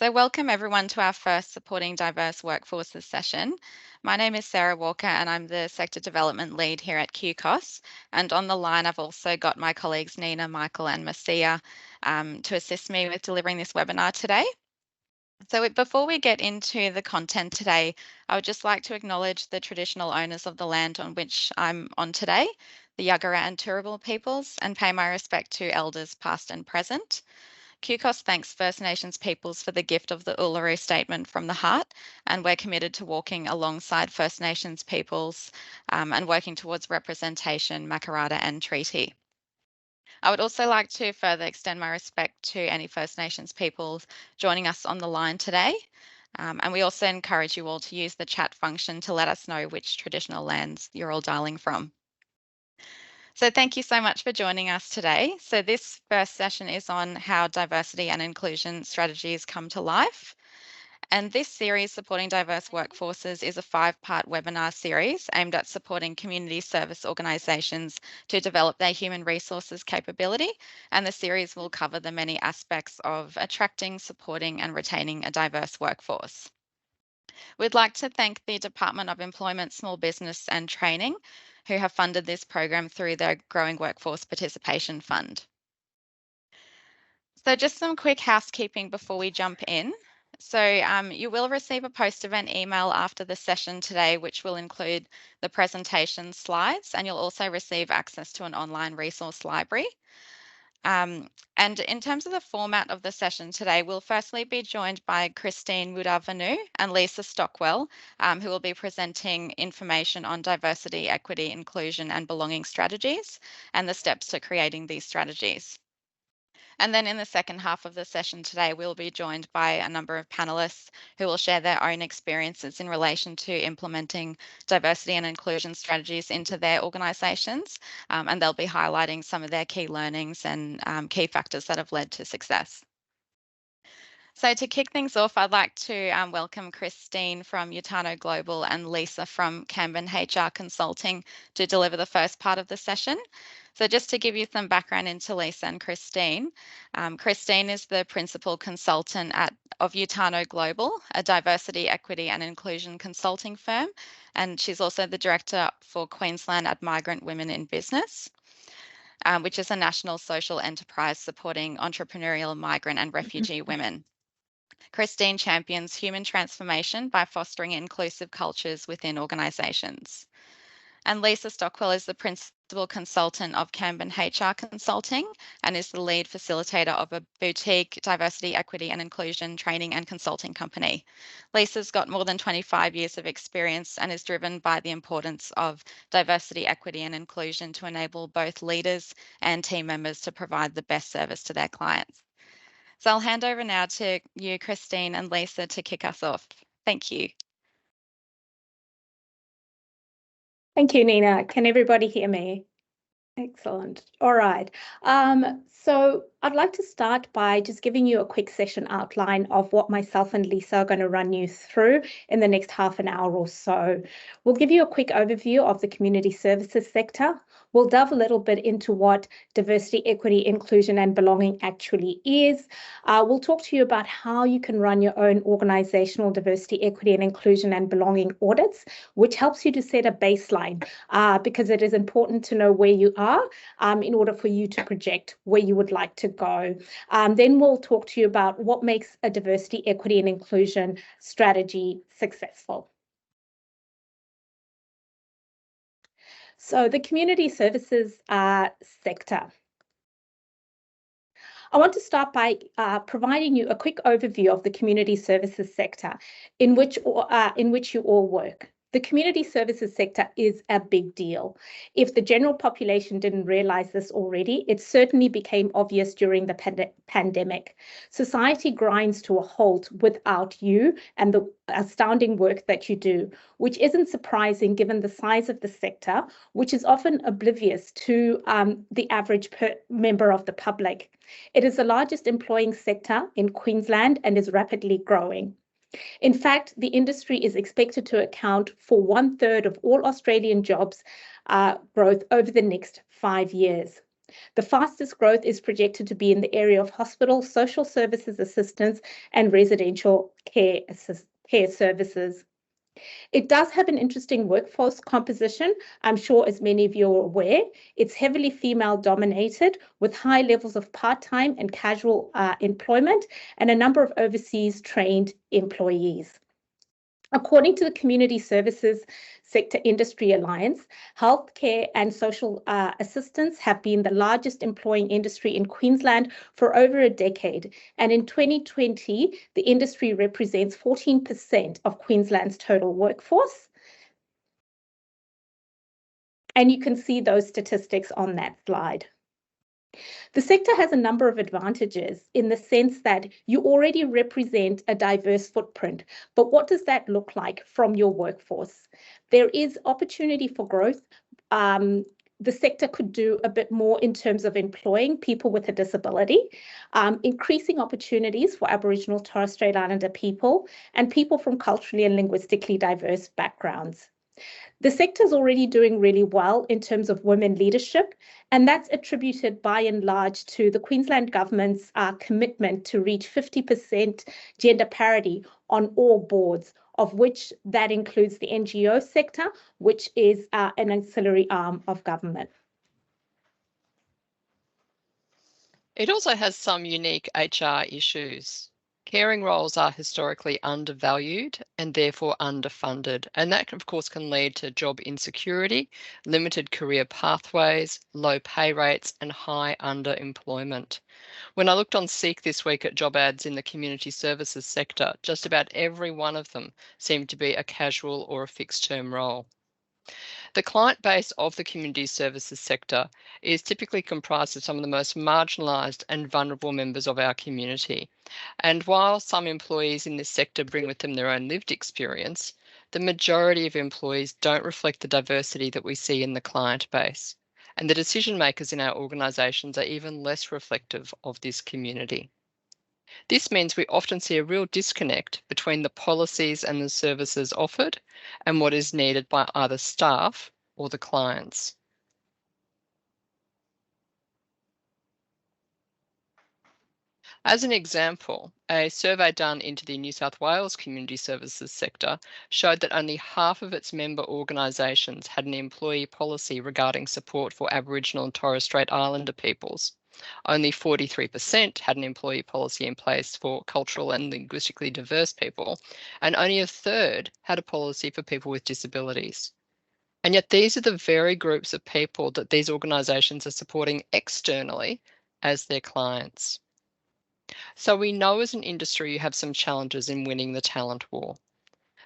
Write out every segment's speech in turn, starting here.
So welcome everyone to our first Supporting Diverse Workforces session. My name is Sarah Walker and I'm the Sector Development Lead here at QCOS. And on the line, I've also got my colleagues Nina, Michael and Marcia to assist me with delivering this webinar today. So before we get into the content today, I would just like to acknowledge the traditional owners of the land on which I'm on today, the Yagara and Turrbal peoples, and pay my respect to elders past and present. QCOS thanks First Nations peoples for the gift of the Uluru Statement from the Heart, and we're committed to walking alongside First Nations peoples and working towards representation, Makarrata and treaty. I would also like to further extend my respect to any First Nations peoples joining us on the line today. And we also encourage you all to use the chat function to let us know which traditional lands you're all dialing from. So thank you so much for joining us today. So this first session is on how diversity and inclusion strategies come to life. And this series, Supporting Diverse Workforces, is a 5-part webinar series aimed at supporting community service organisations to develop their human resources capability. And the series will cover the many aspects of attracting, supporting and retaining a diverse workforce. We'd like to thank the Department of Employment, Small Business and Training, who have funded this program through their Growing Workforce Participation Fund. So just some quick housekeeping before we jump in. So you will receive a post-event email after the session today, which will include the presentation slides, and you'll also receive access to an online resource library. And in terms of the format of the session today, we'll firstly be joined by Christine Mudavanu and Lisa Stockwell, who will be presenting information on diversity, equity, inclusion and belonging strategies and the steps to creating these strategies. And then in the second half of the session today, we'll be joined by a number of panellists who will share their own experiences in relation to implementing diversity and inclusion strategies into their organisations. And they'll be highlighting some of their key learnings and key factors that have led to success. So to kick things off, I'd like to welcome Christine from Utano Global and Lisa from Kanban HR Consulting to deliver the first part of the session. So just to give you some background into Lisa and Christine, Christine is the principal consultant of Utano Global, a diversity, equity and inclusion consulting firm, and she's also the director for Queensland at Migrant Women in Business. Which is a national social enterprise supporting entrepreneurial migrant and refugee women. Christine champions human transformation by fostering inclusive cultures within organisations. And Lisa Stockwell is the principal consultant of Kanban HR Consulting and is the lead facilitator of a boutique diversity, equity and inclusion training and consulting company. Lisa's got more than 25 years of experience and is driven by the importance of diversity, equity and inclusion to enable both leaders and team members to provide the best service to their clients. So I'll hand over now to you, Christine and Lisa, to kick us off. Thank you. Thank you, Nina. Can everybody hear me? Excellent. All right. So I'd like to start by just giving you a quick session outline of what myself and Lisa are going to run you through in the next half an hour or so. We'll give you a quick overview of the community services sector. We'll delve a little bit into what diversity, equity, inclusion and belonging actually is. We'll talk to you about how you can run your own organizational diversity, equity and inclusion and belonging audits, which helps you to set a baseline because it is important to know where you are in order for you to project where you would like to go. Then we'll talk to you about what makes a diversity, equity and inclusion strategy successful. So the community services sector. I want to start by providing you a quick overview of the community services sector in which you all work. The community services sector is a big deal. If the general population didn't realize this already, it certainly became obvious during the pandemic. Society grinds to a halt without you and the astounding work that you do, which isn't surprising given the size of the sector, which is often oblivious to the average member of the public. It is the largest employing sector in Queensland and is rapidly growing. In fact, the industry is expected to account for 1/3 of all Australian jobs growth over the next 5 years. The fastest growth is projected to be in the area of hospital, social services assistance, and residential care services. It does have an interesting workforce composition. I'm sure, as many of you are aware, it's heavily female dominated with high levels of part-time and casual employment and a number of overseas trained employees. According to the Community Services Sector Industry Alliance, healthcare and social assistance have been the largest employing industry in Queensland for over a decade. And in 2020, the industry represents 14% of Queensland's total workforce. And you can see those statistics on that slide. The sector has a number of advantages in the sense that you already represent a diverse footprint, but what does that look like from your workforce? There is opportunity for growth. The sector could do a bit more in terms of employing people with a disability, increasing opportunities for Aboriginal Torres Strait Islander people and people from culturally and linguistically diverse backgrounds. The sector is already doing really well in terms of women leadership, and that's attributed by and large to the Queensland Government's commitment to reach 50% gender parity on all boards, of which that includes the NGO sector, which is an ancillary arm of government. It also has some unique HR issues. Caring roles are historically undervalued and therefore underfunded, and that of course can lead to job insecurity, limited career pathways, low pay rates and high underemployment. When I looked on Seek this week at job ads in the community services sector, just about every one of them seemed to be a casual or a fixed term role. The client base of the community services sector is typically comprised of some of the most marginalised and vulnerable members of our community. And while some employees in this sector bring with them their own lived experience, the majority of employees don't reflect the diversity that we see in the client base. And the decision makers in our organisations are even less reflective of this community. This means we often see a real disconnect between the policies and the services offered and what is needed by either staff or the clients. As an example, a survey done into the New South Wales community services sector showed that only half of its member organisations had an employee policy regarding support for Aboriginal and Torres Strait Islander peoples. Only 43% had an employee policy in place for cultural and linguistically diverse people, and only a third had a policy for people with disabilities. And yet these are the very groups of people that these organisations are supporting externally as their clients. So we know as an industry you have some challenges in winning the talent war,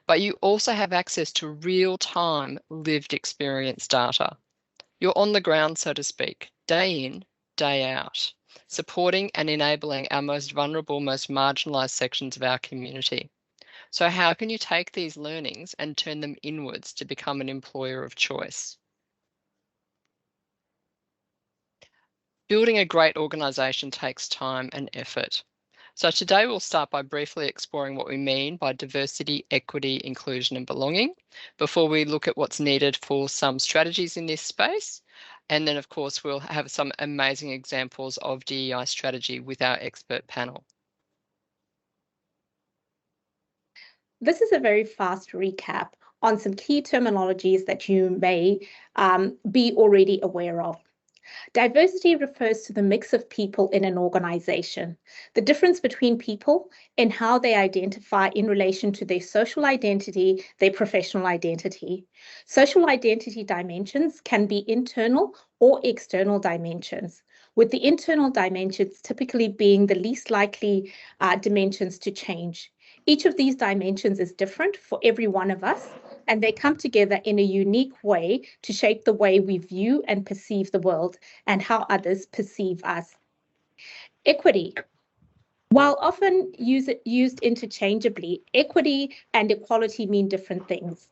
but you also have access to real-time lived experience data. You're on the ground, so to speak, day in, day out, supporting and enabling our most vulnerable, most marginalised sections of our community. So how can you take these learnings and turn them inwards to become an employer of choice? Building a great organisation takes time and effort. So today we'll start by briefly exploring what we mean by diversity, equity, inclusion and belonging before we look at what's needed for some strategies in this space. And then of course we'll have some amazing examples of DEI strategy with our expert panel. This is a very fast recap on some key terminologies that you may be already aware of. Diversity refers to the mix of people in an organization, the difference between people and how they identify in relation to their social identity, their professional identity. Social identity dimensions can be internal or external dimensions, with the internal dimensions typically being the least likely dimensions to change. Each of these dimensions is different for every one of us, and they come together in a unique way to shape the way we view and perceive the world and how others perceive us. Equity. While often used interchangeably, equity and equality mean different things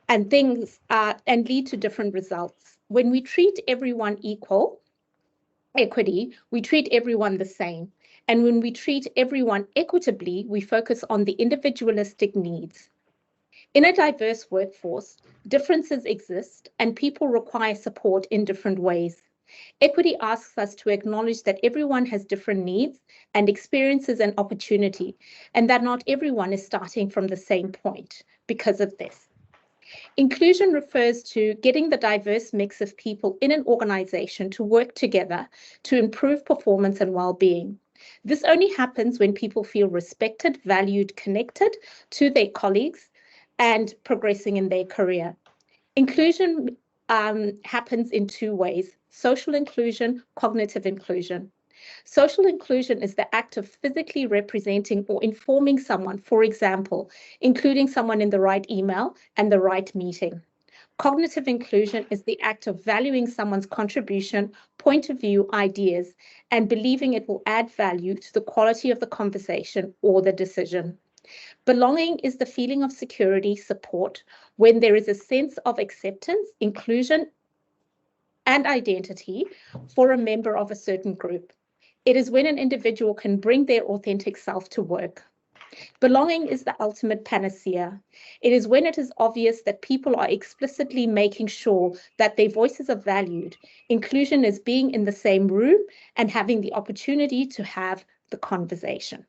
and lead to different results. When we treat everyone equal, equity, we treat everyone the same. And when we treat everyone equitably, we focus on the individualistic needs. In a diverse workforce, differences exist and people require support in different ways. Equity asks us to acknowledge that everyone has different needs and experiences and opportunity, and that not everyone is starting from the same point because of this. Inclusion refers to getting the diverse mix of people in an organization to work together to improve performance and well-being. This only happens when people feel respected, valued, connected to their colleagues, and progressing in their career. Inclusion happens in two ways: social inclusion, cognitive inclusion. Social inclusion is the act of physically representing or informing someone, for example, including someone in the right email and the right meeting. Cognitive inclusion is the act of valuing someone's contribution, point of view, ideas, and believing it will add value to the quality of the conversation or the decision. Belonging is the feeling of security, support, when there is a sense of acceptance, inclusion, and identity for a member of a certain group. It is when an individual can bring their authentic self to work. Belonging is the ultimate panacea. It is when it is obvious that people are explicitly making sure that their voices are valued. Inclusion is being in the same room and having the opportunity to have the conversation.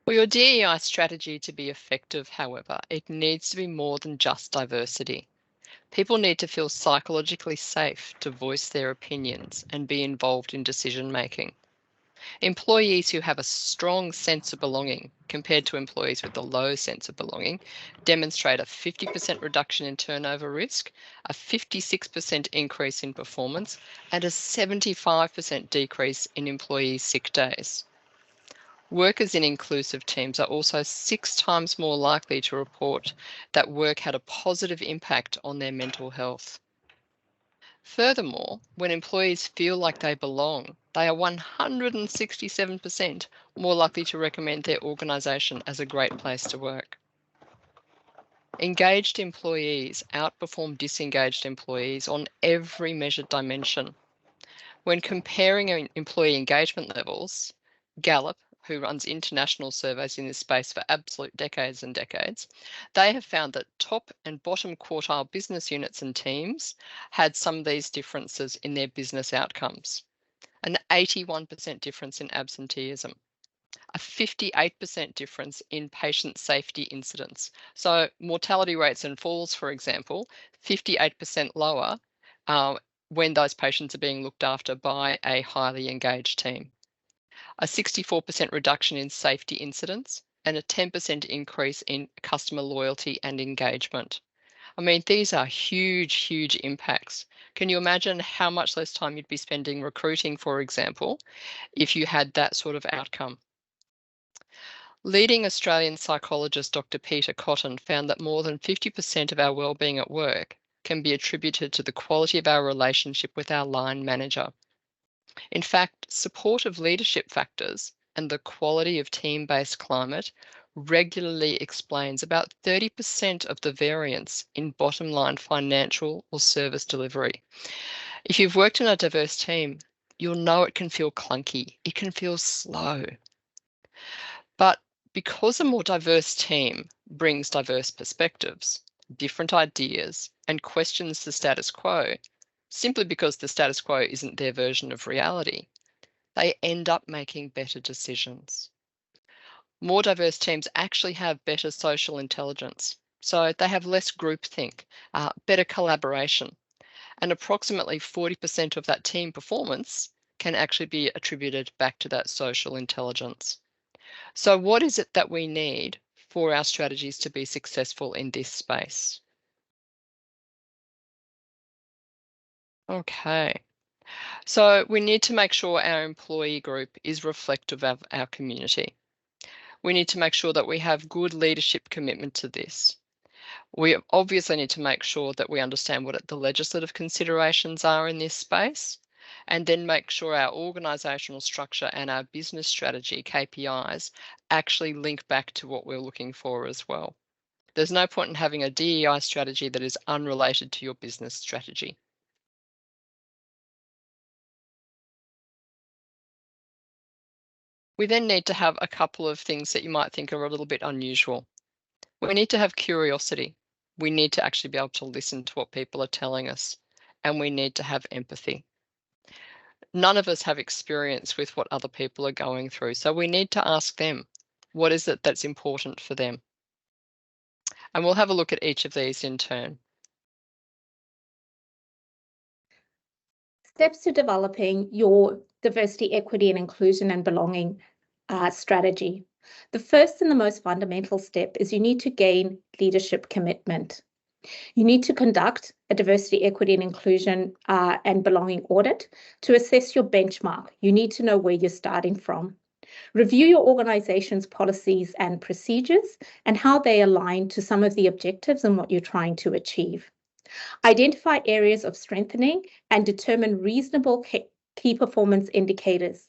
For your DEI strategy to be effective, however, it needs to be more than just diversity. People need to feel psychologically safe to voice their opinions and be involved in decision making. Employees who have a strong sense of belonging compared to employees with a low sense of belonging demonstrate a 50% reduction in turnover risk, a 56% increase in performance, and a 75% decrease in employee sick days. Workers in inclusive teams are also 6 times more likely to report that work had a positive impact on their mental health. Furthermore, when employees feel like they belong, they are 167% more likely to recommend their organisation as a great place to work. Engaged employees outperform disengaged employees on every measured dimension. When comparing employee engagement levels, Gallup, who runs international surveys in this space for absolute decades and decades, they have found that top and bottom quartile business units and teams had some of these differences in their business outcomes. An 81% difference in absenteeism, a 58% difference in patient safety incidents. So mortality rates and falls, for example, 58% lower when those patients are being looked after by a highly engaged team. A 64% reduction in safety incidents, and a 10% increase in customer loyalty and engagement. I mean, these are huge, huge impacts. Can you imagine how much less time you'd be spending recruiting, for example, if you had that sort of outcome? Leading Australian psychologist Dr. Peter Cotton found that more than 50% of our wellbeing at work can be attributed to the quality of our relationship with our line manager. In fact, supportive leadership factors and the quality of team-based climate regularly explains about 30% of the variance in bottom line financial or service delivery. If you've worked in a diverse team, you'll know it can feel clunky, it can feel slow. But because a more diverse team brings diverse perspectives, different ideas, and questions the status quo, simply because the status quo isn't their version of reality, they end up making better decisions. More diverse teams actually have better social intelligence. So they have less groupthink, better collaboration, and approximately 40% of that team performance can actually be attributed back to that social intelligence. So what is it that we need for our strategies to be successful in this space? Okay. So we need to make sure our employee group is reflective of our community. We need to make sure that we have good leadership commitment to this. We obviously need to make sure that we understand what the legislative considerations are in this space, and then make sure our organisational structure and our business strategy, KPIs, actually link back to what we're looking for as well. There's no point in having a DEI strategy that is unrelated to your business strategy. We then need to have a couple of things that you might think are a little bit unusual. We need to have curiosity. We need to actually be able to listen to what people are telling us, and we need to have empathy. None of us have experience with what other people are going through, so we need to ask them, what is it that's important for them? And we'll have a look at each of these in turn. Steps to developing your diversity, equity, and inclusion and belonging strategy. The first and the most fundamental step is you need to gain leadership commitment. You need to conduct a diversity, equity, and inclusion and belonging audit to assess your benchmark. You need to know where you're starting from. Review your organization's policies and procedures and how they align to some of the objectives and what you're trying to achieve. Identify areas of strengthening and determine reasonable key performance indicators.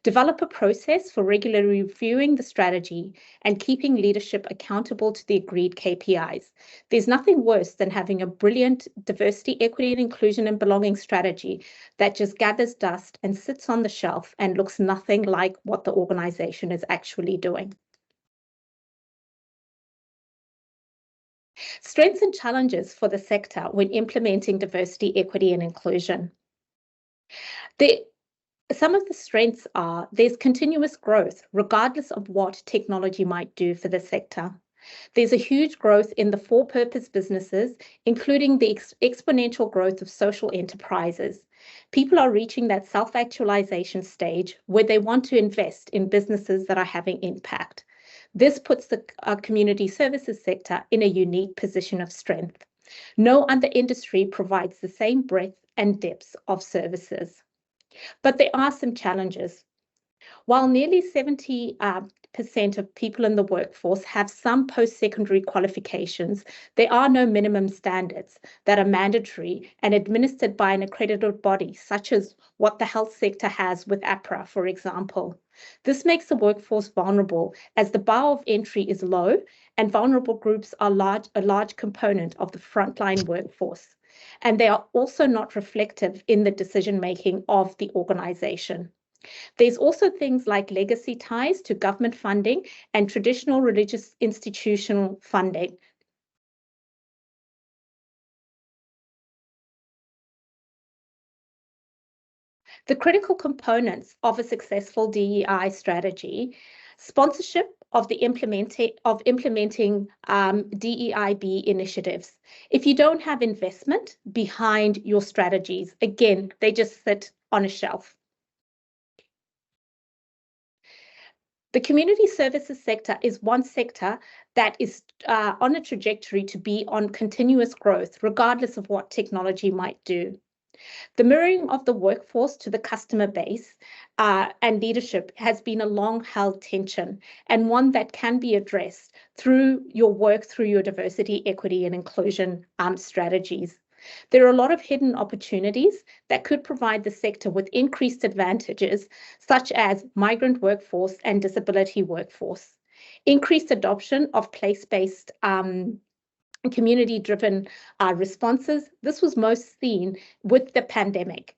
Develop a process for regularly reviewing the strategy and keeping leadership accountable to the agreed KPIs. There's nothing worse than having a brilliant diversity, equity, and inclusion and belonging strategy that just gathers dust and sits on the shelf and looks nothing like what the organization is actually doing. Strengths and challenges for the sector when implementing diversity, equity, and inclusion. Some of the strengths are there's continuous growth, regardless of what technology might do for the sector. There's a huge growth in the for-purpose businesses, including the exponential growth of social enterprises. People are reaching that self-actualization stage where they want to invest in businesses that are having impact. This puts the community services sector in a unique position of strength. No other industry provides the same breadth and depth of services. But there are some challenges. While nearly 70% of people in the workforce have some post-secondary qualifications, there are no minimum standards that are mandatory and administered by an accredited body, such as what the health sector has with APRA, for example. This makes the workforce vulnerable as the bar of entry is low and vulnerable groups are a large component of the frontline workforce. And they are also not reflective in the decision-making of the organization. There's also things like legacy ties to government funding and traditional religious institutional funding. The critical components of a successful DEI strategy: sponsorship of implementing DEIB initiatives. If you don't have investment behind your strategies, again, they just sit on a shelf. The community services sector is one sector that is on a trajectory to be on continuous growth, regardless of what technology might do. The mirroring of the workforce to the customer base and leadership has been a long-held tension and one that can be addressed through your work, through your diversity, equity, and inclusion strategies. There are a lot of hidden opportunities that could provide the sector with increased advantages, such as migrant workforce and disability workforce, increased adoption of place-based community-driven responses. This was most seen with the pandemic.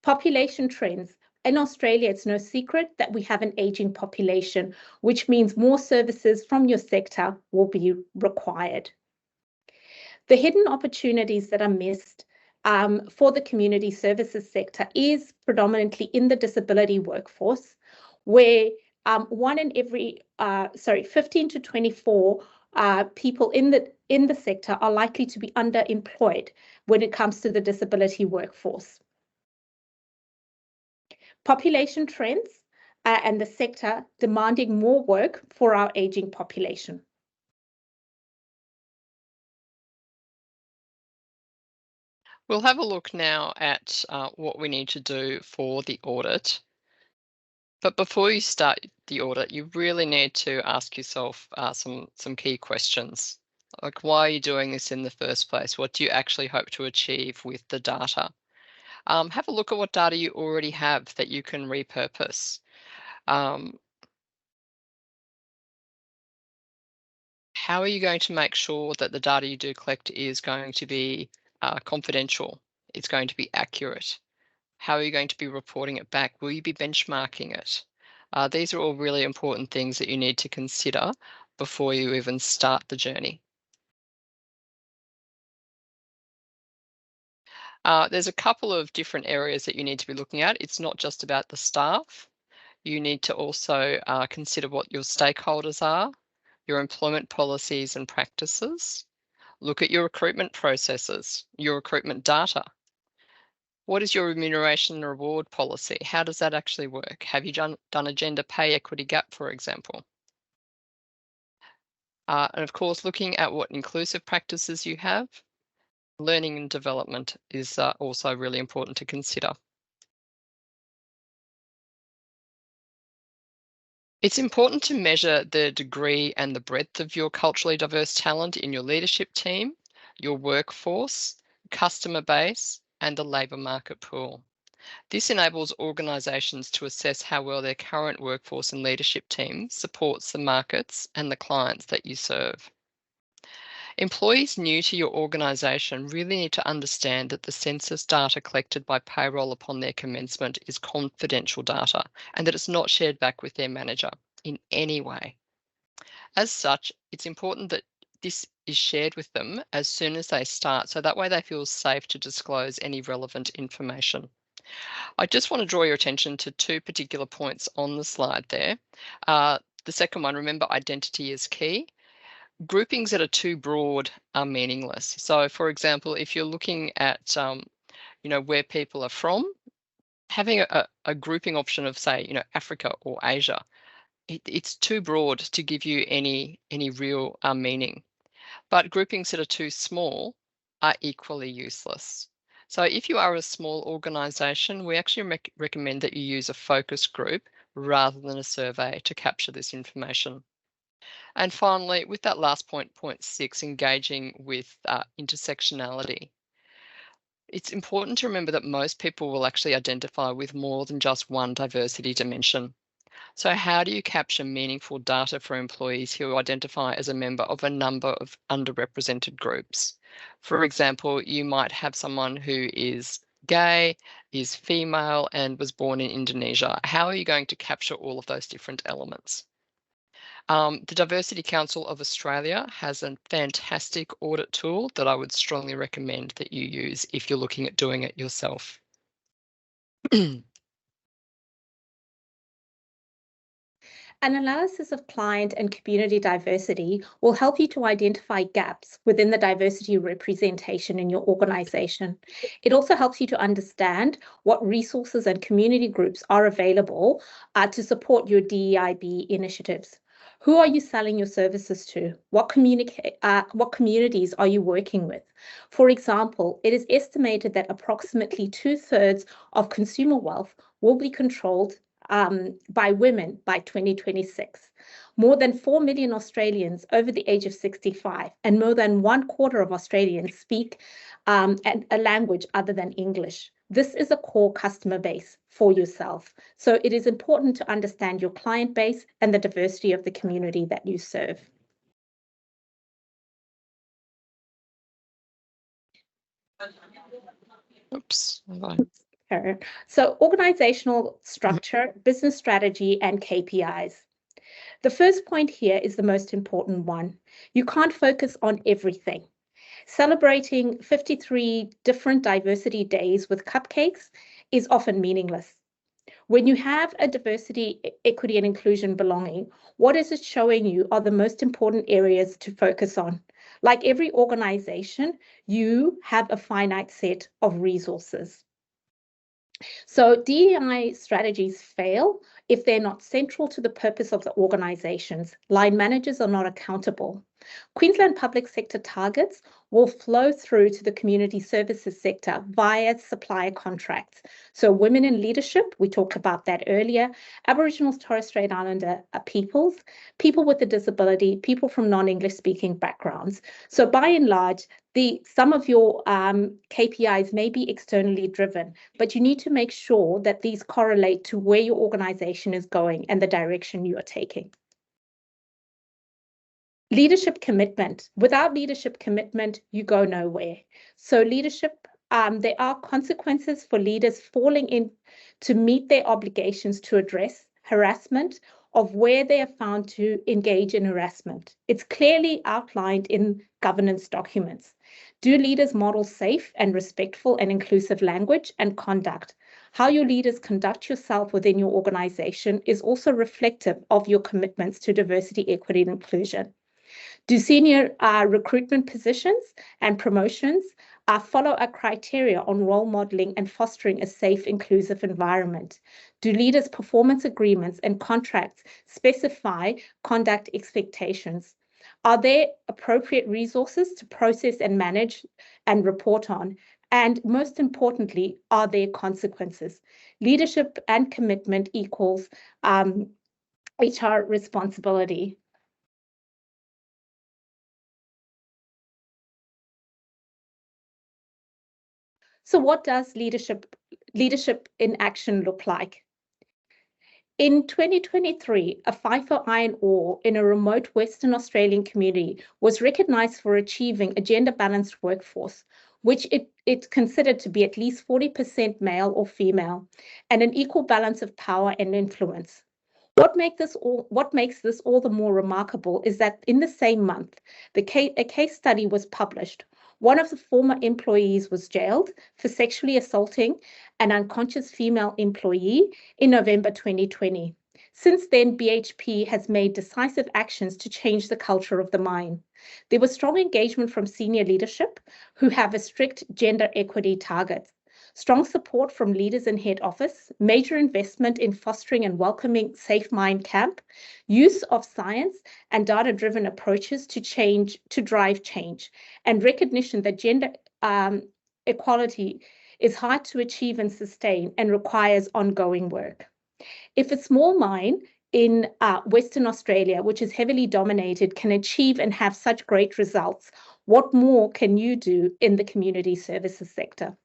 Population trends. In Australia, it's no secret that we have an aging population, which means more services from your sector will be required. The hidden opportunities that are missed for the community services sector is predominantly in the disability workforce, where 15 to 24 people in the sector are likely to be underemployed when it comes to the disability workforce. Population trends and the sector demanding more work for our aging population. We'll have a look now at what we need to do for the audit. But before you start the audit, you really need to ask yourself some key questions. Like, why are you doing this in the first place? What do you actually hope to achieve with the data? Have a look at what data you already have that you can repurpose. How are you going to make sure that the data you do collect is going to be confidential? It's going to be accurate. How are you going to be reporting it back? Will you be benchmarking it? These are all really important things that you need to consider before you even start the journey. There's a couple of different areas that you need to be looking at. It's not just about the staff. You need to also consider what your stakeholders are, your employment policies and practices. Look at your recruitment processes, your recruitment data. What is your remuneration and reward policy? How does that actually work? Have you done a gender pay equity gap, for example? And of course, looking at what inclusive practices you have, learning and development is also really important to consider. It's important to measure the degree and the breadth of your culturally diverse talent in your leadership team, your workforce, customer base, and the labour market pool. This enables organisations to assess how well their current workforce and leadership team supports the markets and the clients that you serve. Employees new to your organisation really need to understand that the census data collected by payroll upon their commencement is confidential data and that it's not shared back with their manager in any way. As such, it's important that this is shared with them as soon as they start, so that way they feel safe to disclose any relevant information. I just want to draw your attention to two particular points on the slide there. The second one, remember, identity is key. Groupings that are too broad are meaningless. So, for example, if you're looking at, where people are from, having a grouping option of, say, Africa or Asia, it's too broad to give you any real meaning. But groupings that are too small are equally useless. So if you are a small organisation, we actually recommend that you use a focus group rather than a survey to capture this information. And finally, with that last point 6, engaging with intersectionality. It's important to remember that most people will actually identify with more than just one diversity dimension. So how do you capture meaningful data for employees who identify as a member of a number of underrepresented groups? For example, you might have someone who is gay, is female, and was born in Indonesia. How are you going to capture all of those different elements? The Diversity Council of Australia has a fantastic audit tool that I would strongly recommend that you use if you're looking at doing it yourself. An analysis of client and community diversity will help you to identify gaps within the diversity representation in your organisation. It also helps you to understand what resources and community groups are available to support your DEIB initiatives. Who are you selling your services to? What communities are you working with? For example, it is estimated that approximately 2/3 of consumer wealth will be controlled by women by 2026. More than 4 million Australians over the age of 65 and more than 1/4 of Australians speak a language other than English. This is a core customer base for yourself. So it is important to understand your client base and the diversity of the community that you serve. Oops. So organizational structure, business strategy, and KPIs. The first point here is the most important one. You can't focus on everything. Celebrating 53 different diversity days with cupcakes is often meaningless. When you have a diversity, equity, and inclusion belonging, what is it showing you are the most important areas to focus on? Like every organization, you have a finite set of resources. So DEI strategies fail if they're not central to the purpose of the organizations. Line managers are not accountable. Queensland public sector targets will flow through to the community services sector via supplier contracts. So women in leadership, we talked about that earlier, Aboriginal Torres Strait Islander peoples, people with a disability, people from non-English speaking backgrounds. So by and large, some of your KPIs may be externally driven, but you need to make sure that these correlate to where your organization is going and the direction you are taking. Leadership commitment. Without leadership commitment, you go nowhere. So leadership, there are consequences for leaders falling in to meet their obligations to address harassment of where they are found to engage in harassment. It's clearly outlined in governance documents. Do leaders model safe and respectful and inclusive language and conduct? How your leaders conduct yourself within your organization is also reflective of your commitments to diversity, equity, and inclusion. Do senior recruitment positions and promotions follow a criteria on role modeling and fostering a safe, inclusive environment? Do leaders' performance agreements and contracts specify conduct expectations? Are there appropriate resources to process and manage and report on? And most importantly, are there consequences? Leadership and commitment equals HR responsibility. So what does leadership in action look like? In 2023, a FIFO iron ore in a remote Western Australian community was recognised for achieving a gender-balanced workforce, which it considered to be at least 40% male or female, and an equal balance of power and influence. What makes this all the more remarkable is that in the same month, a case study was published. One of the former employees was jailed for sexually assaulting an unconscious female employee in November 2020. Since then, BHP has made decisive actions to change the culture of the mine. There was strong engagement from senior leadership who have a strict gender equity target. Strong support from leaders in head office, major investment in fostering and welcoming Safe Mine Camp, use of science and data-driven approaches to drive change, and recognition that gender equality is hard to achieve and sustain and requires ongoing work. If a small mine in Western Australia, which is heavily dominated, can achieve and have such great results, what more can you do in the community services sector?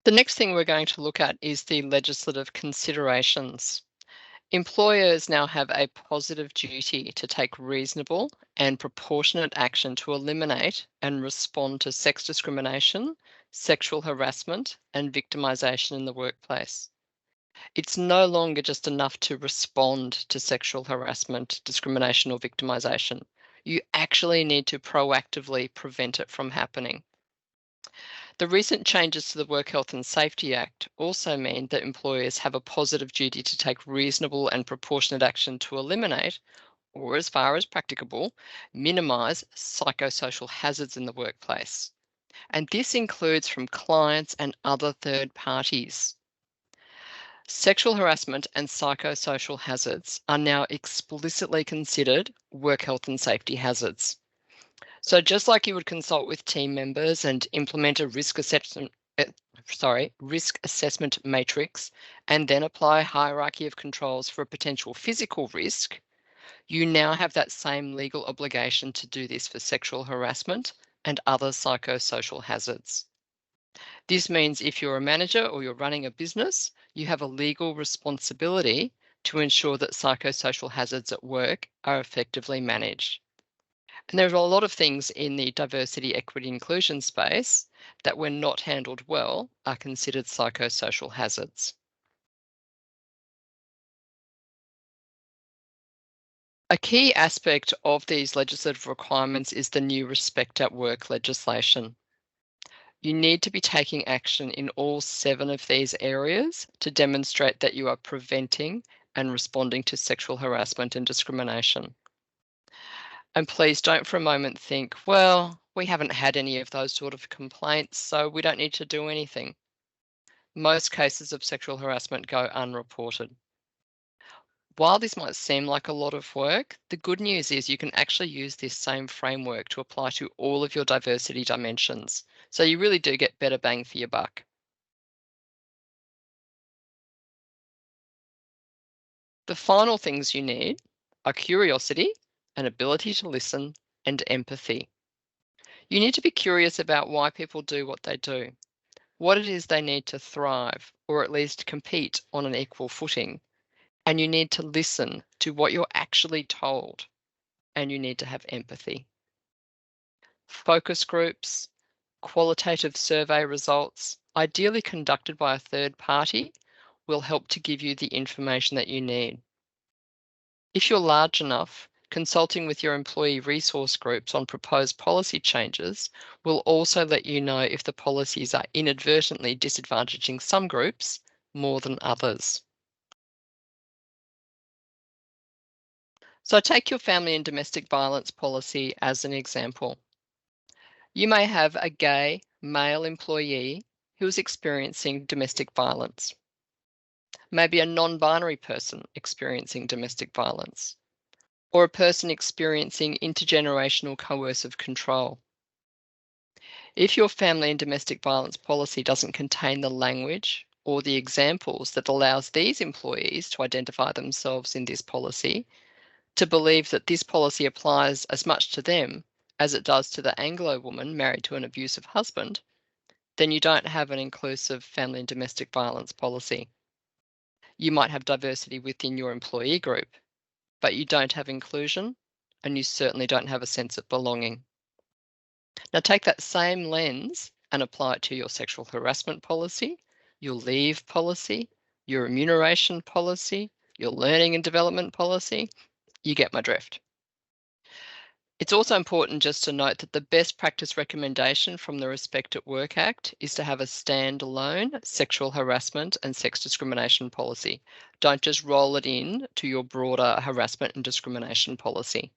The next thing we're going to look at is the legislative considerations. Employers now have a positive duty to take reasonable and proportionate action to eliminate and respond to sex discrimination, sexual harassment, and victimisation in the workplace. It's no longer just enough to respond to sexual harassment, discrimination, or victimisation. You actually need to proactively prevent it from happening. The recent changes to the Work Health and Safety Act also mean that employers have a positive duty to take reasonable and proportionate action to eliminate, or as far as practicable, minimise psychosocial hazards in the workplace. And this includes from clients and other third parties. Sexual harassment and psychosocial hazards are now explicitly considered work health and safety hazards. So just like you would consult with team members and implement a risk assessment matrix and then apply a hierarchy of controls for a potential physical risk, you now have that same legal obligation to do this for sexual harassment and other psychosocial hazards. This means if you're a manager or you're running a business, you have a legal responsibility to ensure that psychosocial hazards at work are effectively managed. And there are a lot of things in the diversity, equity, inclusion space that, when not handled well, are considered psychosocial hazards. A key aspect of these legislative requirements is the new Respect at Work legislation. You need to be taking action in all 7 of these areas to demonstrate that you are preventing and responding to sexual harassment and discrimination. And please don't for a moment think, well, we haven't had any of those sort of complaints, so we don't need to do anything. Most cases of sexual harassment go unreported. While this might seem like a lot of work, the good news is you can actually use this same framework to apply to all of your diversity dimensions. So you really do get better bang for your buck. The final things you need are curiosity, an ability to listen, and empathy. You need to be curious about why people do what they do, what it is they need to thrive, or at least compete on an equal footing. And you need to listen to what you're actually told, and you need to have empathy. Focus groups, qualitative survey results, ideally conducted by a third party, will help to give you the information that you need. If you're large enough, consulting with your employee resource groups on proposed policy changes will also let you know if the policies are inadvertently disadvantaging some groups more than others. So take your family and domestic violence policy as an example. You may have a gay male employee who is experiencing domestic violence, maybe a non-binary person experiencing domestic violence, or a person experiencing intergenerational coercive control. If your family and domestic violence policy doesn't contain the language or the examples that allows these employees to identify themselves in this policy, to believe that this policy applies as much to them as it does to the Anglo woman married to an abusive husband, then you don't have an inclusive family and domestic violence policy. You might have diversity within your employee group, but you don't have inclusion, and you certainly don't have a sense of belonging. Now take that same lens and apply it to your sexual harassment policy, your leave policy, your remuneration policy, your learning and development policy. You get my drift. It's also important just to note that the best practice recommendation from the Respect at Work Act is to have a standalone sexual harassment and sex discrimination policy. Don't just roll it in to your broader harassment and discrimination policy.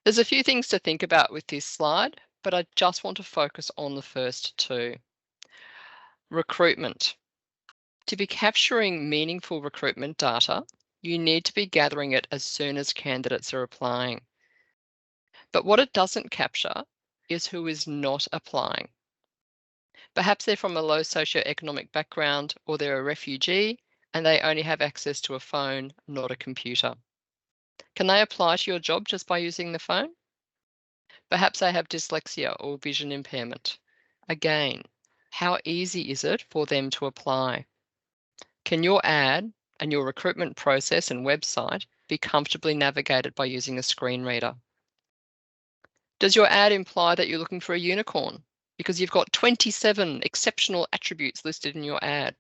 There's a few things to think about with this slide, but I just want to focus on the first two. Recruitment. To be capturing meaningful recruitment data, you need to be gathering it as soon as candidates are applying. But what it doesn't capture is who is not applying. Perhaps they're from a low socioeconomic background, or they're a refugee and they only have access to a phone, not a computer. Can they apply to your job just by using the phone? Perhaps they have dyslexia or vision impairment. Again, how easy is it for them to apply? Can your ad and your recruitment process and website be comfortably navigated by using a screen reader? Does your ad imply that you're looking for a unicorn because you've got 27 exceptional attributes listed in your ad?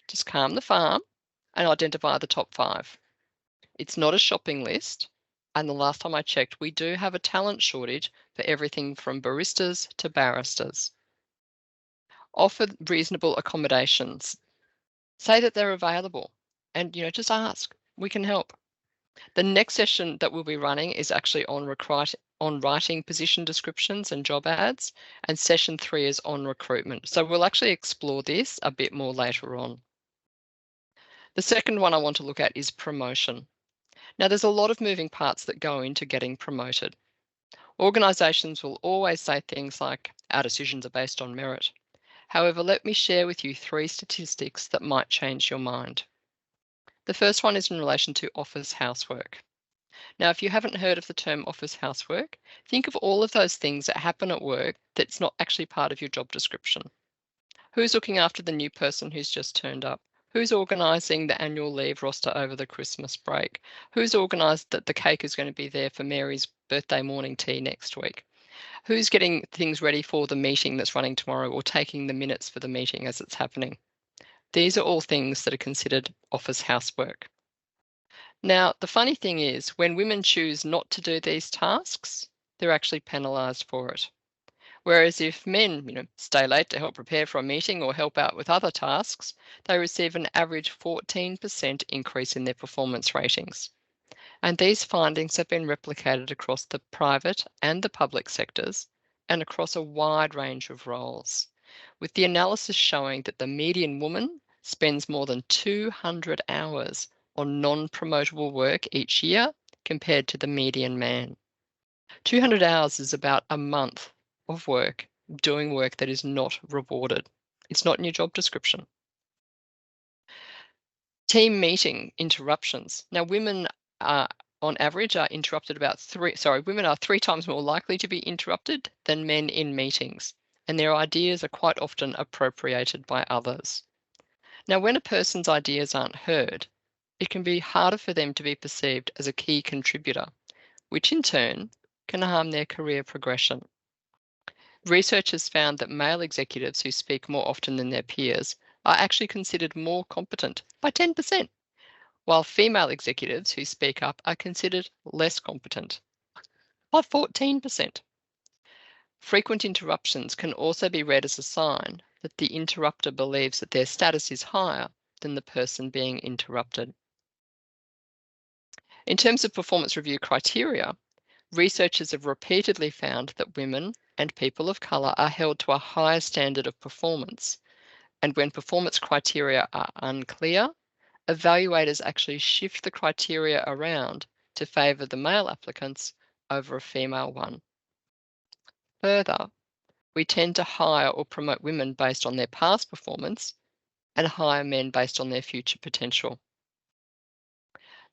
Just calm the farm and identify the top 5. It's not a shopping list. And the last time I checked, we do have a talent shortage for everything from baristas to barristers. Offer reasonable accommodations. Say that they're available and just ask. We can help. The next session that we'll be running is actually on writing position descriptions and job ads, and session 3 is on recruitment. So we'll actually explore this a bit more later on. The second one I want to look at is promotion. Now, there's a lot of moving parts that go into getting promoted. Organisations will always say things like, our decisions are based on merit. However, let me share with you 3 statistics that might change your mind. The first one is in relation to office housework. Now, if you haven't heard of the term office housework, think of all of those things that happen at work that's not actually part of your job description. Who's looking after the new person who's just turned up? Who's organising the annual leave roster over the Christmas break? Who's organised that the cake is going to be there for Mary's birthday morning tea next week? Who's getting things ready for the meeting that's running tomorrow, or taking the minutes for the meeting as it's happening? These are all things that are considered office housework. Now, the funny thing is, when women choose not to do these tasks, they're actually penalised for it. Whereas if men, stay late to help prepare for a meeting or help out with other tasks, they receive an average 14% increase in their performance ratings. And these findings have been replicated across the private and the public sectors and across a wide range of roles, with the analysis showing that the median woman spends more than 200 hours on non-promotable work each year compared to the median man. 200 hours is about a month of work, doing work that is not rewarded. It's not in your job description. Team meeting interruptions. Now, women are on average are interrupted women are 3 times more likely to be interrupted than men in meetings, and their ideas are quite often appropriated by others. Now, when a person's ideas aren't heard, it can be harder for them to be perceived as a key contributor, which in turn can harm their career progression. Research has found that male executives who speak more often than their peers are actually considered more competent by 10%, while female executives who speak up are considered less competent by 14%. Frequent interruptions can also be read as a sign that the interrupter believes that their status is higher than the person being interrupted. In terms of performance review criteria, researchers have repeatedly found that women and people of colour are held to a higher standard of performance, and when performance criteria are unclear, evaluators actually shift the criteria around to favour the male applicants over a female one. Further, we tend to hire or promote women based on their past performance and hire men based on their future potential.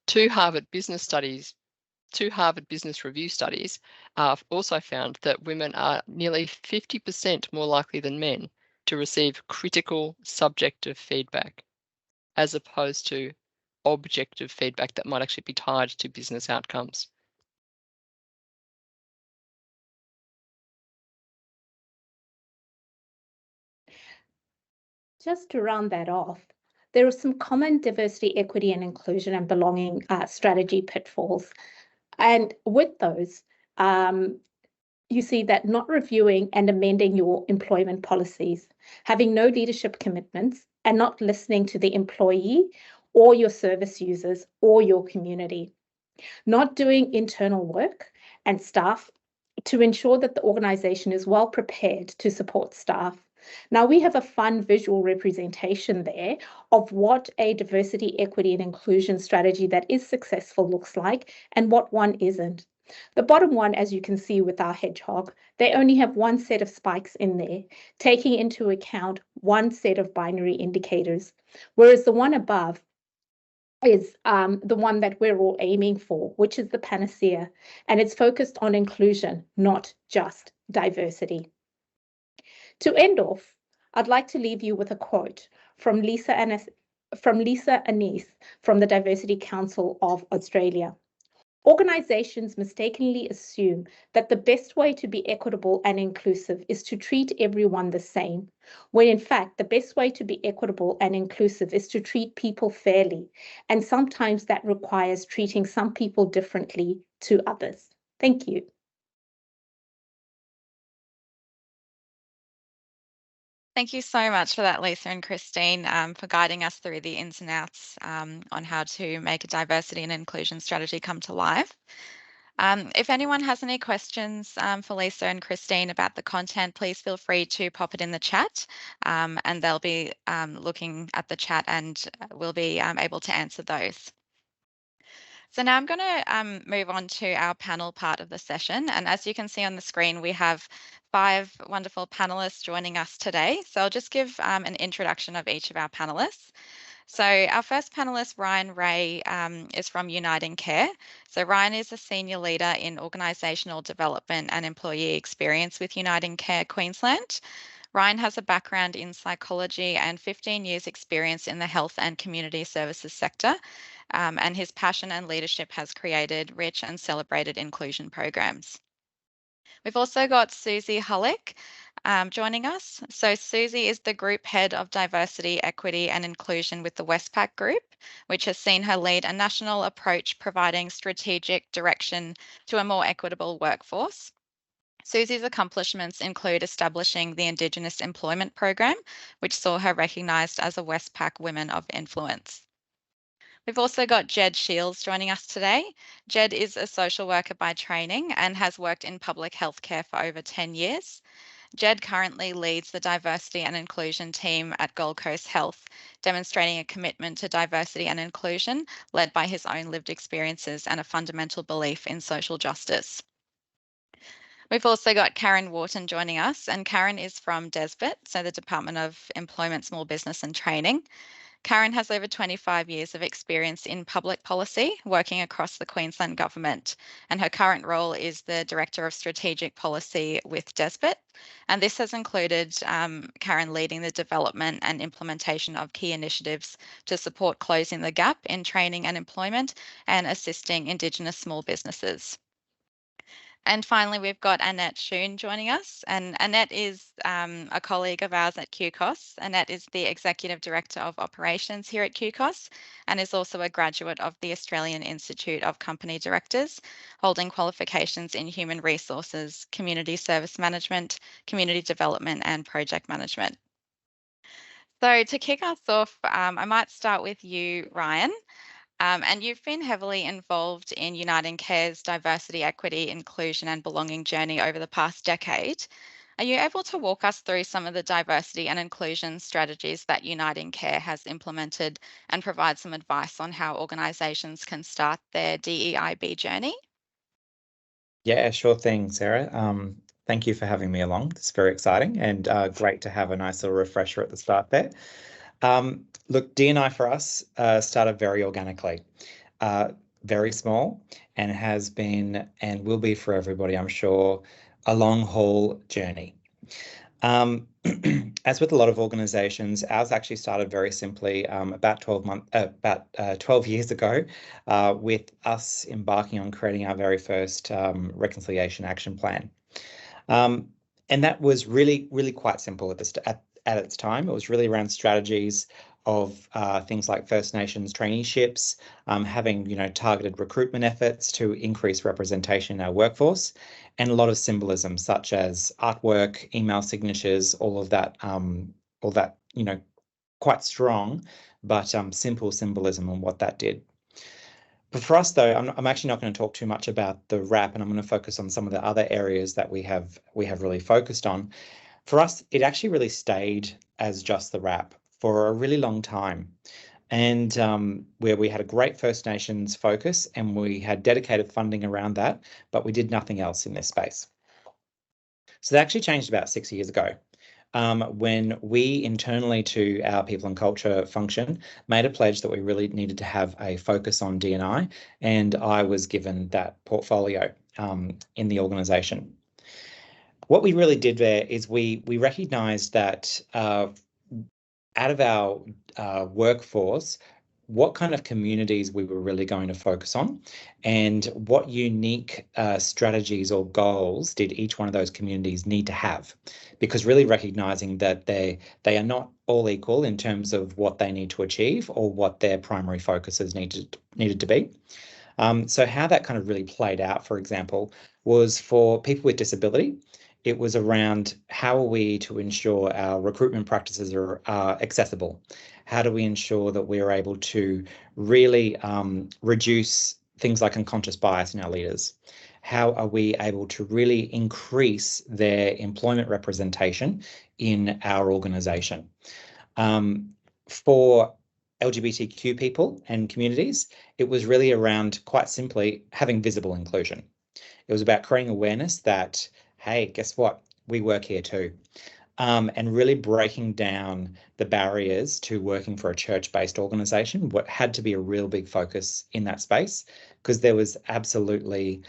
Two Harvard Business Review studies also found that women are nearly 50% more likely than men to receive critical subjective feedback, as opposed to objective feedback that might actually be tied to business outcomes. Just to round that off, there are some common diversity, equity, and inclusion and belonging strategy pitfalls. And with those, you see that not reviewing and amending your employment policies, having no leadership commitments, and not listening to the employee or your service users or your community, not doing internal work and staff to ensure that the organization is well prepared to support staff. Now, we have a fun visual representation there of what a diversity, equity, and inclusion strategy that is successful looks like and what one isn't. The bottom one, as you can see with our hedgehog, they only have one set of spikes in there, taking into account one set of binary indicators, whereas the one above is the one that we're all aiming for, which is the panacea, and it's focused on inclusion, not just diversity. To end off, I'd like to leave you with a quote from Lisa Annis from the Diversity Council of Australia. Organizations mistakenly assume that the best way to be equitable and inclusive is to treat everyone the same, when in fact, the best way to be equitable and inclusive is to treat people fairly. And sometimes that requires treating some people differently to others. Thank you. Thank you so much for that, Lisa and Christine, for guiding us through the ins and outs on how to make a diversity and inclusion strategy come to life. If anyone has any questions for Lisa and Christine about the content, please feel free to pop it in the chat, and they'll be looking at the chat and will be able to answer those. So now I'm going to move on to our panel part of the session. And as you can see on the screen, we have 5 wonderful panelists joining us today. So I'll just give an introduction of each of our panelists. So our first panelist, Ryan Ray, is from Uniting Care. So Ryan is a senior leader in organisational development and employee experience with Uniting Care Queensland. Ryan has a background in psychology and 15 years experience in the health and community services sector, and his passion and leadership has created rich and celebrated inclusion programs. We've also got Susie Hullick joining us. So Susie is the Group Head of Diversity, Equity and Inclusion with the Westpac Group, which has seen her lead a national approach providing strategic direction to a more equitable workforce. Susie's accomplishments include establishing the Indigenous Employment Program, which saw her recognised as a Westpac Women of Influence. We've also got Jed Shields joining us today. Jed is a social worker by training and has worked in public healthcare for over 10 years. Jed currently leads the diversity and inclusion team at Gold Coast Health, demonstrating a commitment to diversity and inclusion led by his own lived experiences and a fundamental belief in social justice. We've also got Karen Wharton joining us, and Karen is from DESBIT, so the Department of Employment, Small Business and Training. Karen has over 25 years of experience in public policy, working across the Queensland Government, and her current role is the Director of Strategic Policy with DESBIT. And this has included Karen leading the development and implementation of key initiatives to support closing the gap in training and employment and assisting Indigenous small businesses. And finally, we've got Annette Schoon joining us. And Annette is a colleague of ours at QCOS. Annette is the Executive Director of Operations here at QCOS and is also a graduate of the Australian Institute of Company Directors, holding qualifications in human resources, community service management, community development, and project management. So to kick us off, I might start with you, Ryan. And you've been heavily involved in Uniting Care's diversity, equity, inclusion, and belonging journey over the past decade. Are you able to walk us through some of the diversity and inclusion strategies that Uniting Care has implemented and provide some advice on how organisations can start their DEIB journey? Yeah, sure thing, Sarah. Thank you for having me along. It's very exciting and great to have a nice little refresher at the start there. Look, D&I for us started very organically, very small, and has been and will be for everybody, I'm sure, a long haul journey. As with a lot of organizations, ours actually started very simply about 12 years ago with us embarking on creating our very first reconciliation action plan. And that was really, really quite simple at its time. It was really around strategies of things like First Nations traineeships, having targeted recruitment efforts to increase representation in our workforce, and a lot of symbolism such as artwork, email signatures, all that quite strong, but simple symbolism on what that did. But for us, though, I'm actually not going to talk too much about the wrap, and I'm going to focus on some of the other areas that we have really focused on. For us, it actually really stayed as just the wrap for a really long time, and where we had a great First Nations focus and we had dedicated funding around that, but we did nothing else in this space. So that actually changed about 6 years ago. When we internally to our people and culture function made a pledge that we really needed to have a focus on D&I, and I was given that portfolio in the organisation. What we really did there is we recognised that out of our workforce, what kind of communities we were really going to focus on and what unique strategies or goals did each one of those communities need to have, because really recognizing that they are not all equal in terms of what they need to achieve or what their primary focuses needed to be. So how that kind of really played out, for example, was for people with disability. It was around how are we to ensure our recruitment practices are accessible? How do we ensure that we're able to really reduce things like unconscious bias in our leaders? How are we able to really increase their employment representation in our organisation? For LGBTQ people and communities, it was really around, quite simply, having visible inclusion. It was about creating awareness that, hey, guess what? We work here too. And really breaking down the barriers to working for a church-based organisation. What had to be a real big focus in that space, because there was absolutely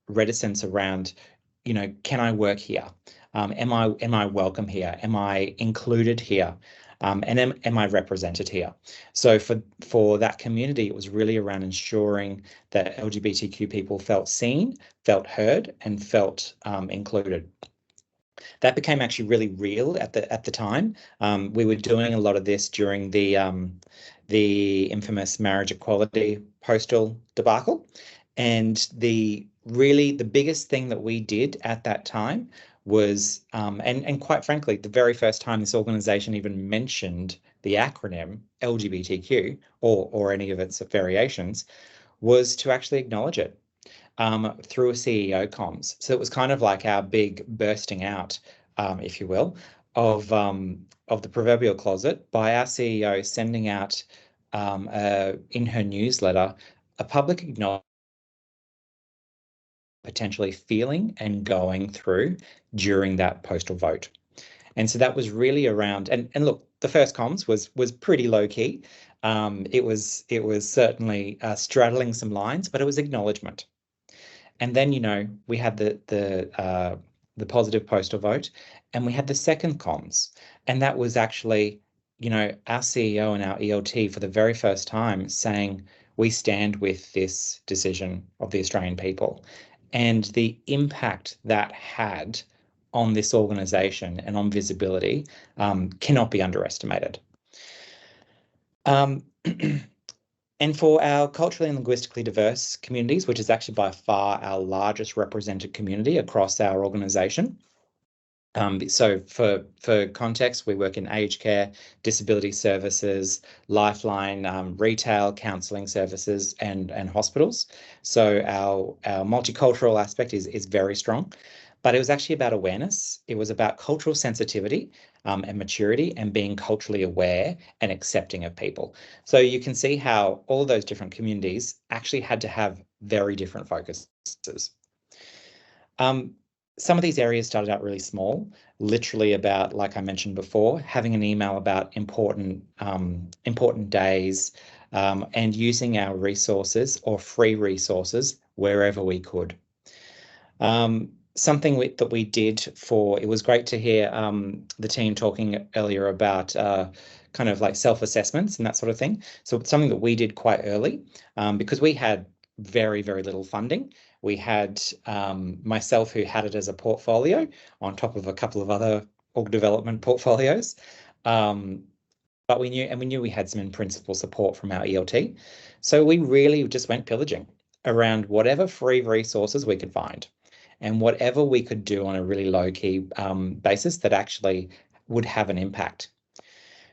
reticence around, can I work here? Am I welcome here? Am I included here? And am I represented here? So for that community, it was really around ensuring that LGBTQ people felt seen, felt heard, and felt included. That became actually really real at the time. We were doing a lot of this during the infamous marriage equality postal debacle, and the biggest thing that we did at that time was, and quite frankly, the very first time this organisation even mentioned the acronym LGBTQ or any of its variations, was to actually acknowledge it through a CEO comms. So it was kind of like our big bursting out, if you will, of the proverbial closet by our CEO sending out in her newsletter a public acknowledgement potentially feeling and going through during that postal vote. And so that was really around, and look, the first comms was pretty low key. It was certainly straddling some lines, but it was acknowledgement. And then, we had the positive postal vote, and we had the second comms, and that was actually, our CEO and our ELT for the very first time saying, we stand with this decision of the Australian people. and the impact that had on this organization and on visibility cannot be underestimated. And for our culturally and linguistically diverse communities, which is actually by far our largest represented community across our organisation. So for context, we work in aged care, disability services, lifeline, retail, counselling services, and hospitals. So our multicultural aspect is very strong. But it was actually about awareness. It was about cultural sensitivity and maturity and being culturally aware and accepting of people. So you can see how all those different communities actually had to have very different focuses. Some of these areas started out really small, literally about, like I mentioned before, having an email about important days and using our resources or free resources wherever we could. Something that we did it was great to hear the team talking earlier about kind of like self-assessments and that sort of thing. So something that we did quite early because we had very, very little funding. We had myself who had it as a portfolio on top of a couple of other org development portfolios. But we knew we had some in-principle support from our ELT. So we really just went pillaging around whatever free resources we could find and whatever we could do on a really low-key basis that actually would have an impact.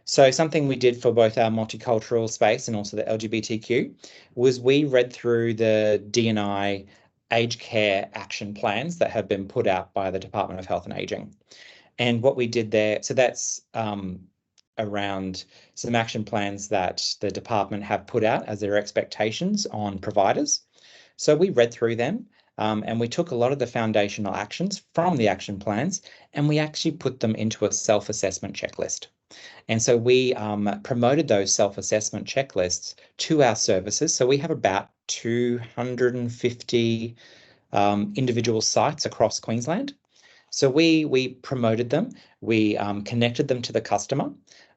So something we did for both our multicultural space and also the LGBTQ was we read through the D&I aged care action plans that have been put out by the Department of Health and Ageing. And what we did there, so that's around some action plans that the department have put out as their expectations on providers. So we read through them and we took a lot of the foundational actions from the action plans and we actually put them into a self-assessment checklist. And so we promoted those self-assessment checklists to our services. So we have about 250 individual sites across Queensland. So we promoted them. We connected them to the customer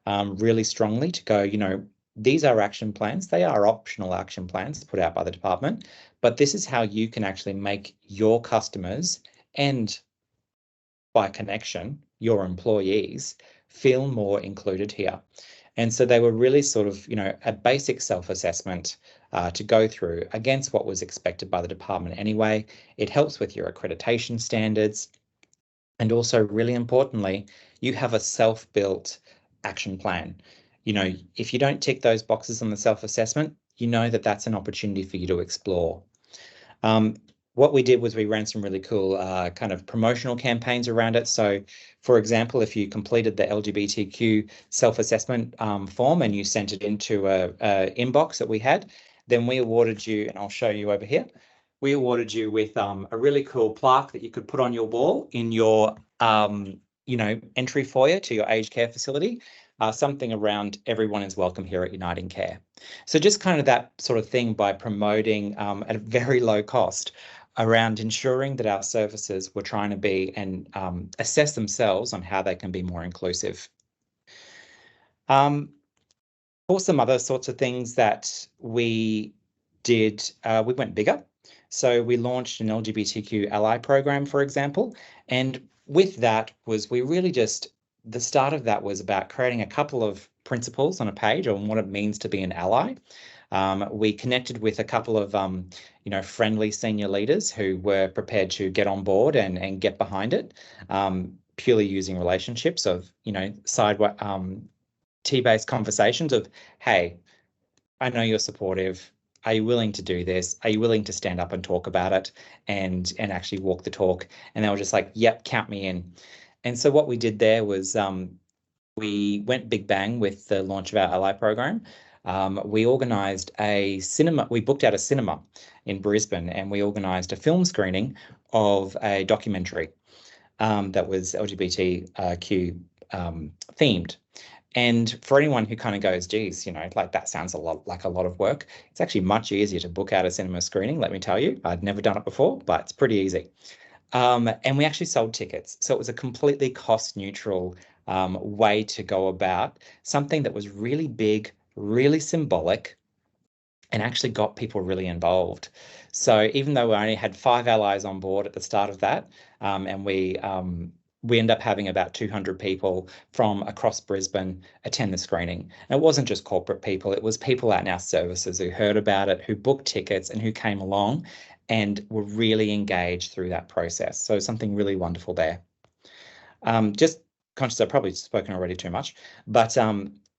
really strongly to go, these are action plans. They are optional action plans put out by the department, but this is how you can actually make your customers and by connection, your employees feel more included here. And so they were really sort of, a basic self-assessment to go through against what was expected by the department anyway. It helps with your accreditation standards. And also, really importantly, you have a self-built action plan. If you don't tick those boxes on the self-assessment, you know that that's an opportunity for you to explore. What we did was we ran some really cool kind of promotional campaigns around it. So, for example, if you completed the LGBTQ self-assessment form and you sent it into a inbox that we had, then we awarded you, and I'll show you over here, we awarded you with a really cool plaque that you could put on your wall in your, entry foyer to your aged care facility. Something around everyone is welcome here at Uniting Care. So just kind of that sort of thing by promoting at a very low cost around ensuring that our services were trying to be and assess themselves on how they can be more inclusive. For some other sorts of things that we did, we went bigger. So we launched an LGBTQ ally program, for example, and with that we really just, the start of that was about creating a couple of principles on a page on what it means to be an ally. We connected with a couple of, friendly senior leaders who were prepared to get on board and get behind it, purely using relationships of, tea-based conversations of, hey, I know you're supportive. Are you willing to do this? Are you willing to stand up and talk about it and actually walk the talk? And they were just like, yep, count me in. And so what we did there was we went big bang with the launch of our ally program. We organised we booked out a cinema in Brisbane and we organised a film screening of a documentary that was LGBTQ themed. And for anyone who kind of goes, geez, that sounds a lot of work. It's actually much easier to book out a cinema screening, let me tell you. I'd never done it before, but it's pretty easy. And we actually sold tickets. So it was a completely cost neutral way to go about something that was really big, really symbolic, and actually got people really involved. So even though we only had 5 allies on board at the start of that, and we end up having about 200 people from across Brisbane attend the screening. And it wasn't just corporate people, it was people out in our services who heard about it, who booked tickets and who came along and were really engaged through that process. So something really wonderful there. Just conscious I've probably spoken already too much, but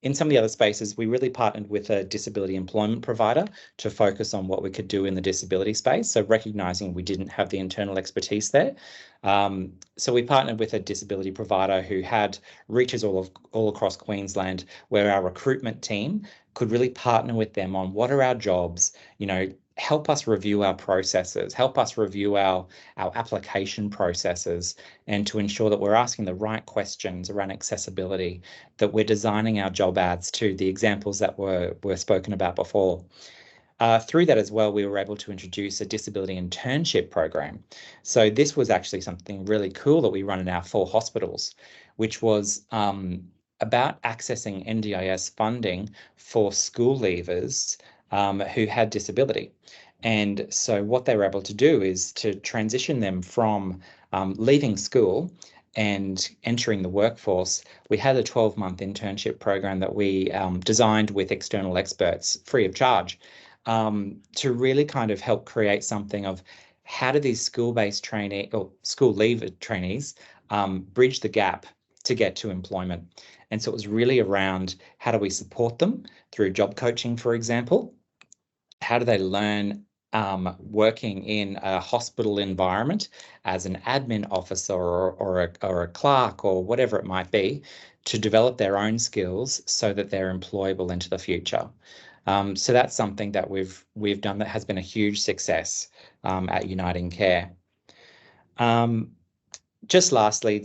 in some of the other spaces, we really partnered with a disability employment provider to focus on what we could do in the disability space. So recognizing we didn't have the internal expertise there. So we partnered with a disability provider who had reaches all across Queensland, where our recruitment team could really partner with them on what are our jobs, help us review our processes, help us review our application processes, and to ensure that we're asking the right questions around accessibility, that we're designing our job ads to the examples that were spoken about before. Through that as well, we were able to introduce a disability internship program. So this was actually something really cool that we run in our 4 hospitals, which was about accessing NDIS funding for school leavers who had disability. And so what they were able to do is to transition them from leaving school and entering the workforce. We had a 12-month internship program that we designed with external experts free of charge to really kind of help create something of how do these school-based trainee or school leaver trainees bridge the gap to get to employment. And so it was really around how do we support them through job coaching, for example. How do they learn working in a hospital environment as an admin officer or a clerk or whatever it might be, to develop their own skills so that they're employable into the future. So that's something that we've done that has been a huge success at Uniting Care. Just lastly,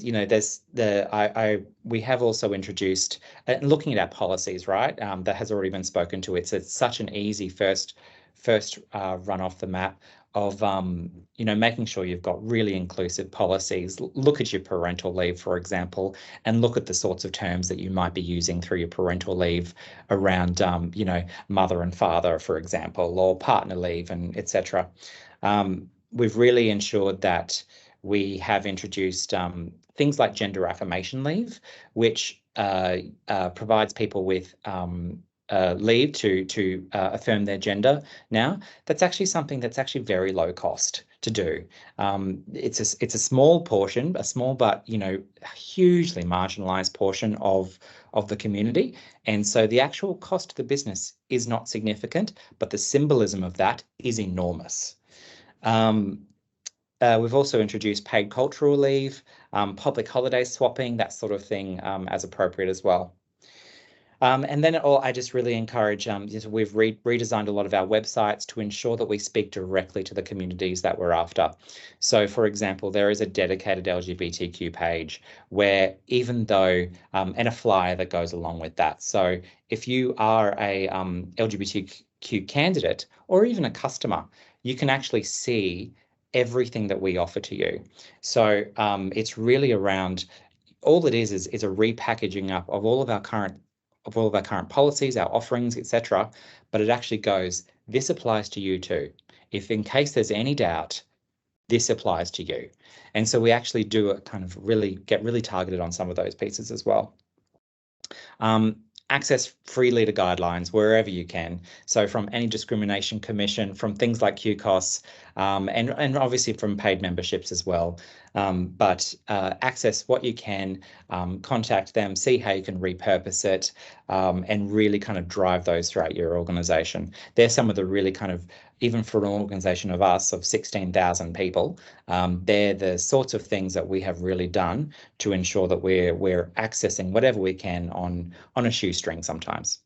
we have also introduced, looking at our policies, right? That has already been spoken to. It's such an easy first run off the map of making sure you've got really inclusive policies. Look at your parental leave, for example, and look at the sorts of terms that you might be using through your parental leave around mother and father, for example, or partner leave, and etc. We've really ensured that we have introduced things like gender affirmation leave, which provides people with leave to affirm their gender. Now, that's actually something that's actually very low cost to do. It's a small portion, a small but hugely marginalized portion of the community, and so the actual cost to the business is not significant, but the symbolism of that is enormous. We've also introduced paid cultural leave, public holiday swapping, that sort of thing, as appropriate as well. And then I just really encourage, we've redesigned a lot of our websites to ensure that we speak directly to the communities that we're after. So, for example, there is a dedicated LGBTQ page where, even though, and a flyer that goes along with that. So if you are a LGBTQ candidate or even a customer, you can actually see everything that we offer to you. So it's really around, all it is a repackaging up of all of our current policies, our offerings, etc. But it actually goes, this applies to you too. If in case there's any doubt, this applies to you. And so we actually do a kind of get really targeted on some of those pieces as well. Access free leader guidelines wherever you can. So from Anti-Discrimination Commission, from things like QCOS, and obviously from paid memberships as well. But access what you can, contact them, see how you can repurpose it, and really kind of drive those throughout your organisation. They're some of the really kind of, even for an organisation of us of 16,000 people, they're the sorts of things that we have really done to ensure that we're accessing whatever we can on a shoestring sometimes.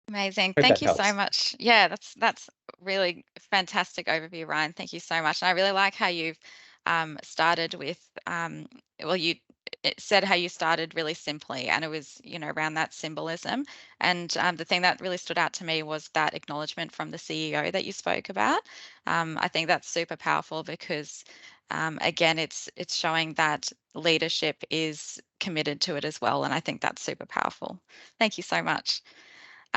Amazing. Thank you so much. Yeah, that's really fantastic overview, Ryan. Thank you so much. And I really like how you've started with, it said how you started really simply, and it was, around that symbolism. And the thing that really stood out to me was that acknowledgement from the CEO that you spoke about. I think that's super powerful because, again, it's showing that leadership is committed to it as well. And I think that's super powerful. Thank you so much.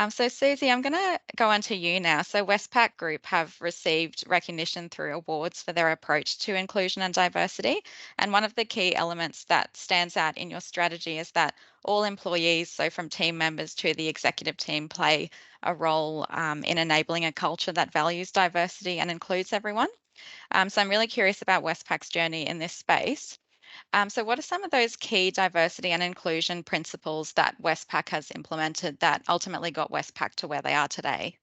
So Susie, I'm going to go on to you now. So Westpac Group have received recognition through awards for their approach to inclusion and diversity. And one of the key elements that stands out in your strategy is that all employees, so from team members to the executive team, play a role in enabling a culture that values diversity and includes everyone. So I'm really curious about Westpac's journey in this space. So what are some of those key diversity and inclusion principles that Westpac has implemented that ultimately got Westpac to where they are today?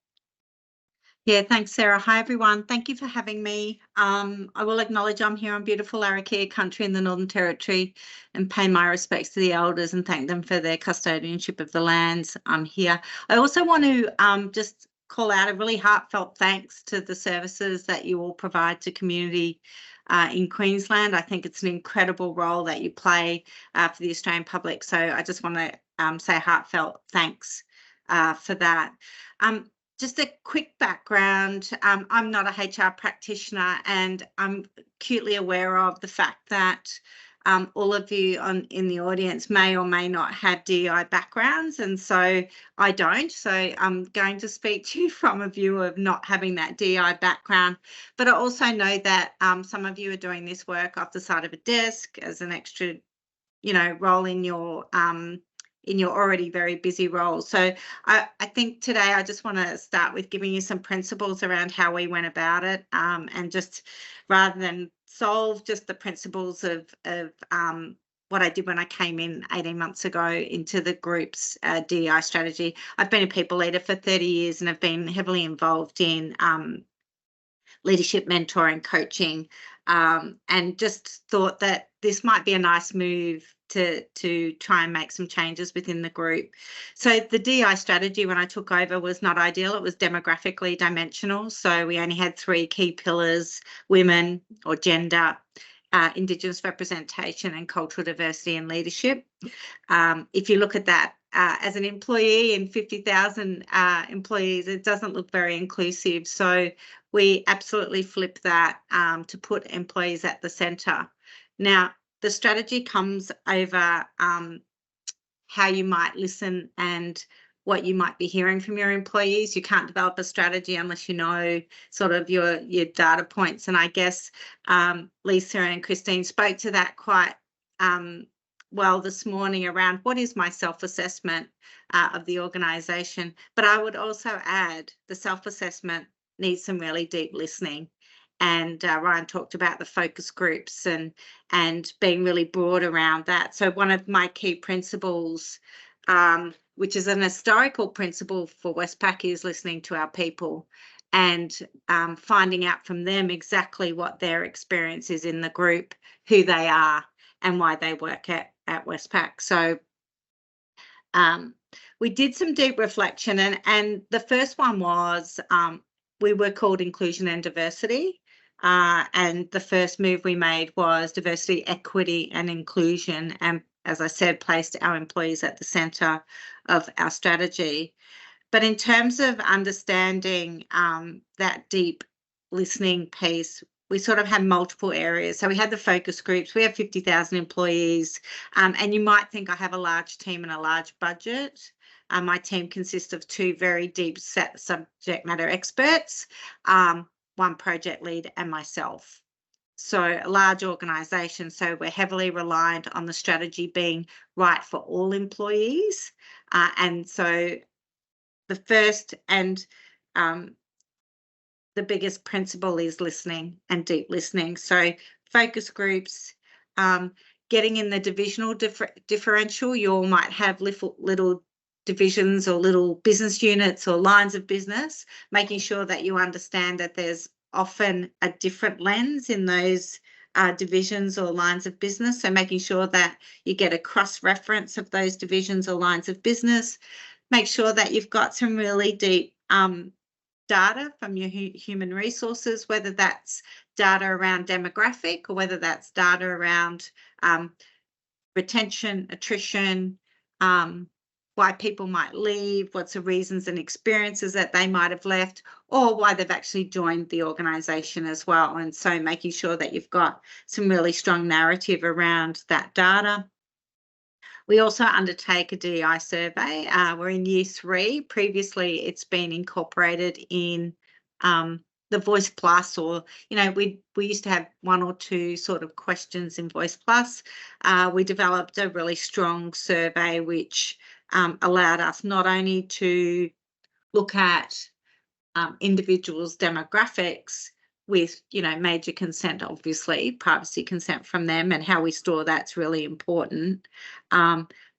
Yeah, thanks, Sarah. Hi, everyone. Thank you for having me. I will acknowledge I'm here on beautiful Arikea country in the Northern Territory and pay my respects to the elders and thank them for their custodianship of the lands here. I also want to just call out a really heartfelt thanks to the services that you all provide to community in Queensland. I think it's an incredible role that you play for the Australian public. So I just want to say heartfelt thanks for that. Just a quick background, I'm not a HR practitioner and I'm acutely aware of the fact that all of you in the audience may or may not have DEI backgrounds, and so I don't. So I'm going to speak to you from a view of not having that DEI background, but I also know that some of you are doing this work off the side of a desk as an extra, role in your already very busy role. So I think today I just want to start with giving you some principles around how we went about it, and just rather than solve just the principles of what I did when I came in 18 months ago into the group's DEI strategy. I've been a people leader for 30 years and have been heavily involved in leadership, mentoring, coaching, and just thought that this might be a nice move to try and make some changes within the group. So the DEI strategy when I took over was not ideal. It was demographically dimensional. So we only had 3 key pillars: women or gender, Indigenous representation, and cultural diversity and leadership. If you look at that as an employee in 50,000 employees, it doesn't look very inclusive. So we absolutely flip that to put employees at the centre. Now, the strategy comes over how you might listen and what you might be hearing from your employees. You can't develop a strategy unless you know sort of your data points. And I guess Lisa and Christine spoke to that quite well this morning around what is my self-assessment of the organisation. But I would also add the self-assessment needs some really deep listening. And Ryan talked about the focus groups and being really broad around that. So one of my key principles, which is an historical principle for Westpac, is listening to our people and finding out from them exactly what their experience is in the group, who they are and why they work at Westpac. So we did some deep reflection, and the first one was we were called Inclusion and Diversity. And the first move we made was diversity, equity and inclusion. And as I said, placed our employees at the centre of our strategy. But in terms of understanding that deep listening piece, we sort of had multiple areas. So we had the focus groups. We have 50,000 employees. And you might think I have a large team and a large budget. My team consists of 2 very deep set subject matter experts, 1 project lead and myself. So a large organisation. So we're heavily reliant on the strategy being right for all employees. And so the first and the biggest principle is listening and deep listening. So focus groups, getting in the divisional differential. You all might have little divisions or little business units or lines of business, making sure that you understand that there's often a different lens in those divisions or lines of business. So making sure that you get a cross-reference of those divisions or lines of business. Make sure that you've got some really deep data from your human resources, whether that's data around demographic or whether that's data around retention, attrition, why people might leave, what's the reasons and experiences that they might have left, or why they've actually joined the organisation as well. And so making sure that you've got some really strong narrative around that data. We also undertake a DEI survey. We're in year 3. Previously, it's been incorporated in the Voice Plus, or, you know, we used to have 1 or 2 sort of questions in Voice Plus. We developed a really strong survey which allowed us not only to look at individuals' demographics with, you know, major consent, obviously, privacy consent from them, and how we store that's really important.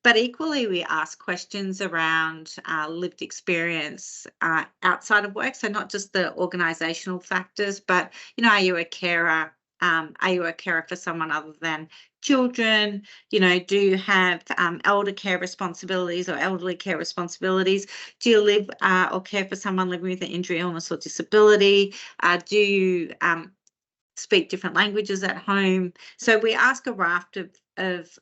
But equally, we ask questions around lived experience outside of work. So not just the organisational factors, but, you know, are you a carer? Are you a carer for someone other than children? You know, do you have elder care responsibilities or elderly care responsibilities? Do you live or care for someone living with an injury, illness, or disability? Do you speak different languages at home? So we ask a raft of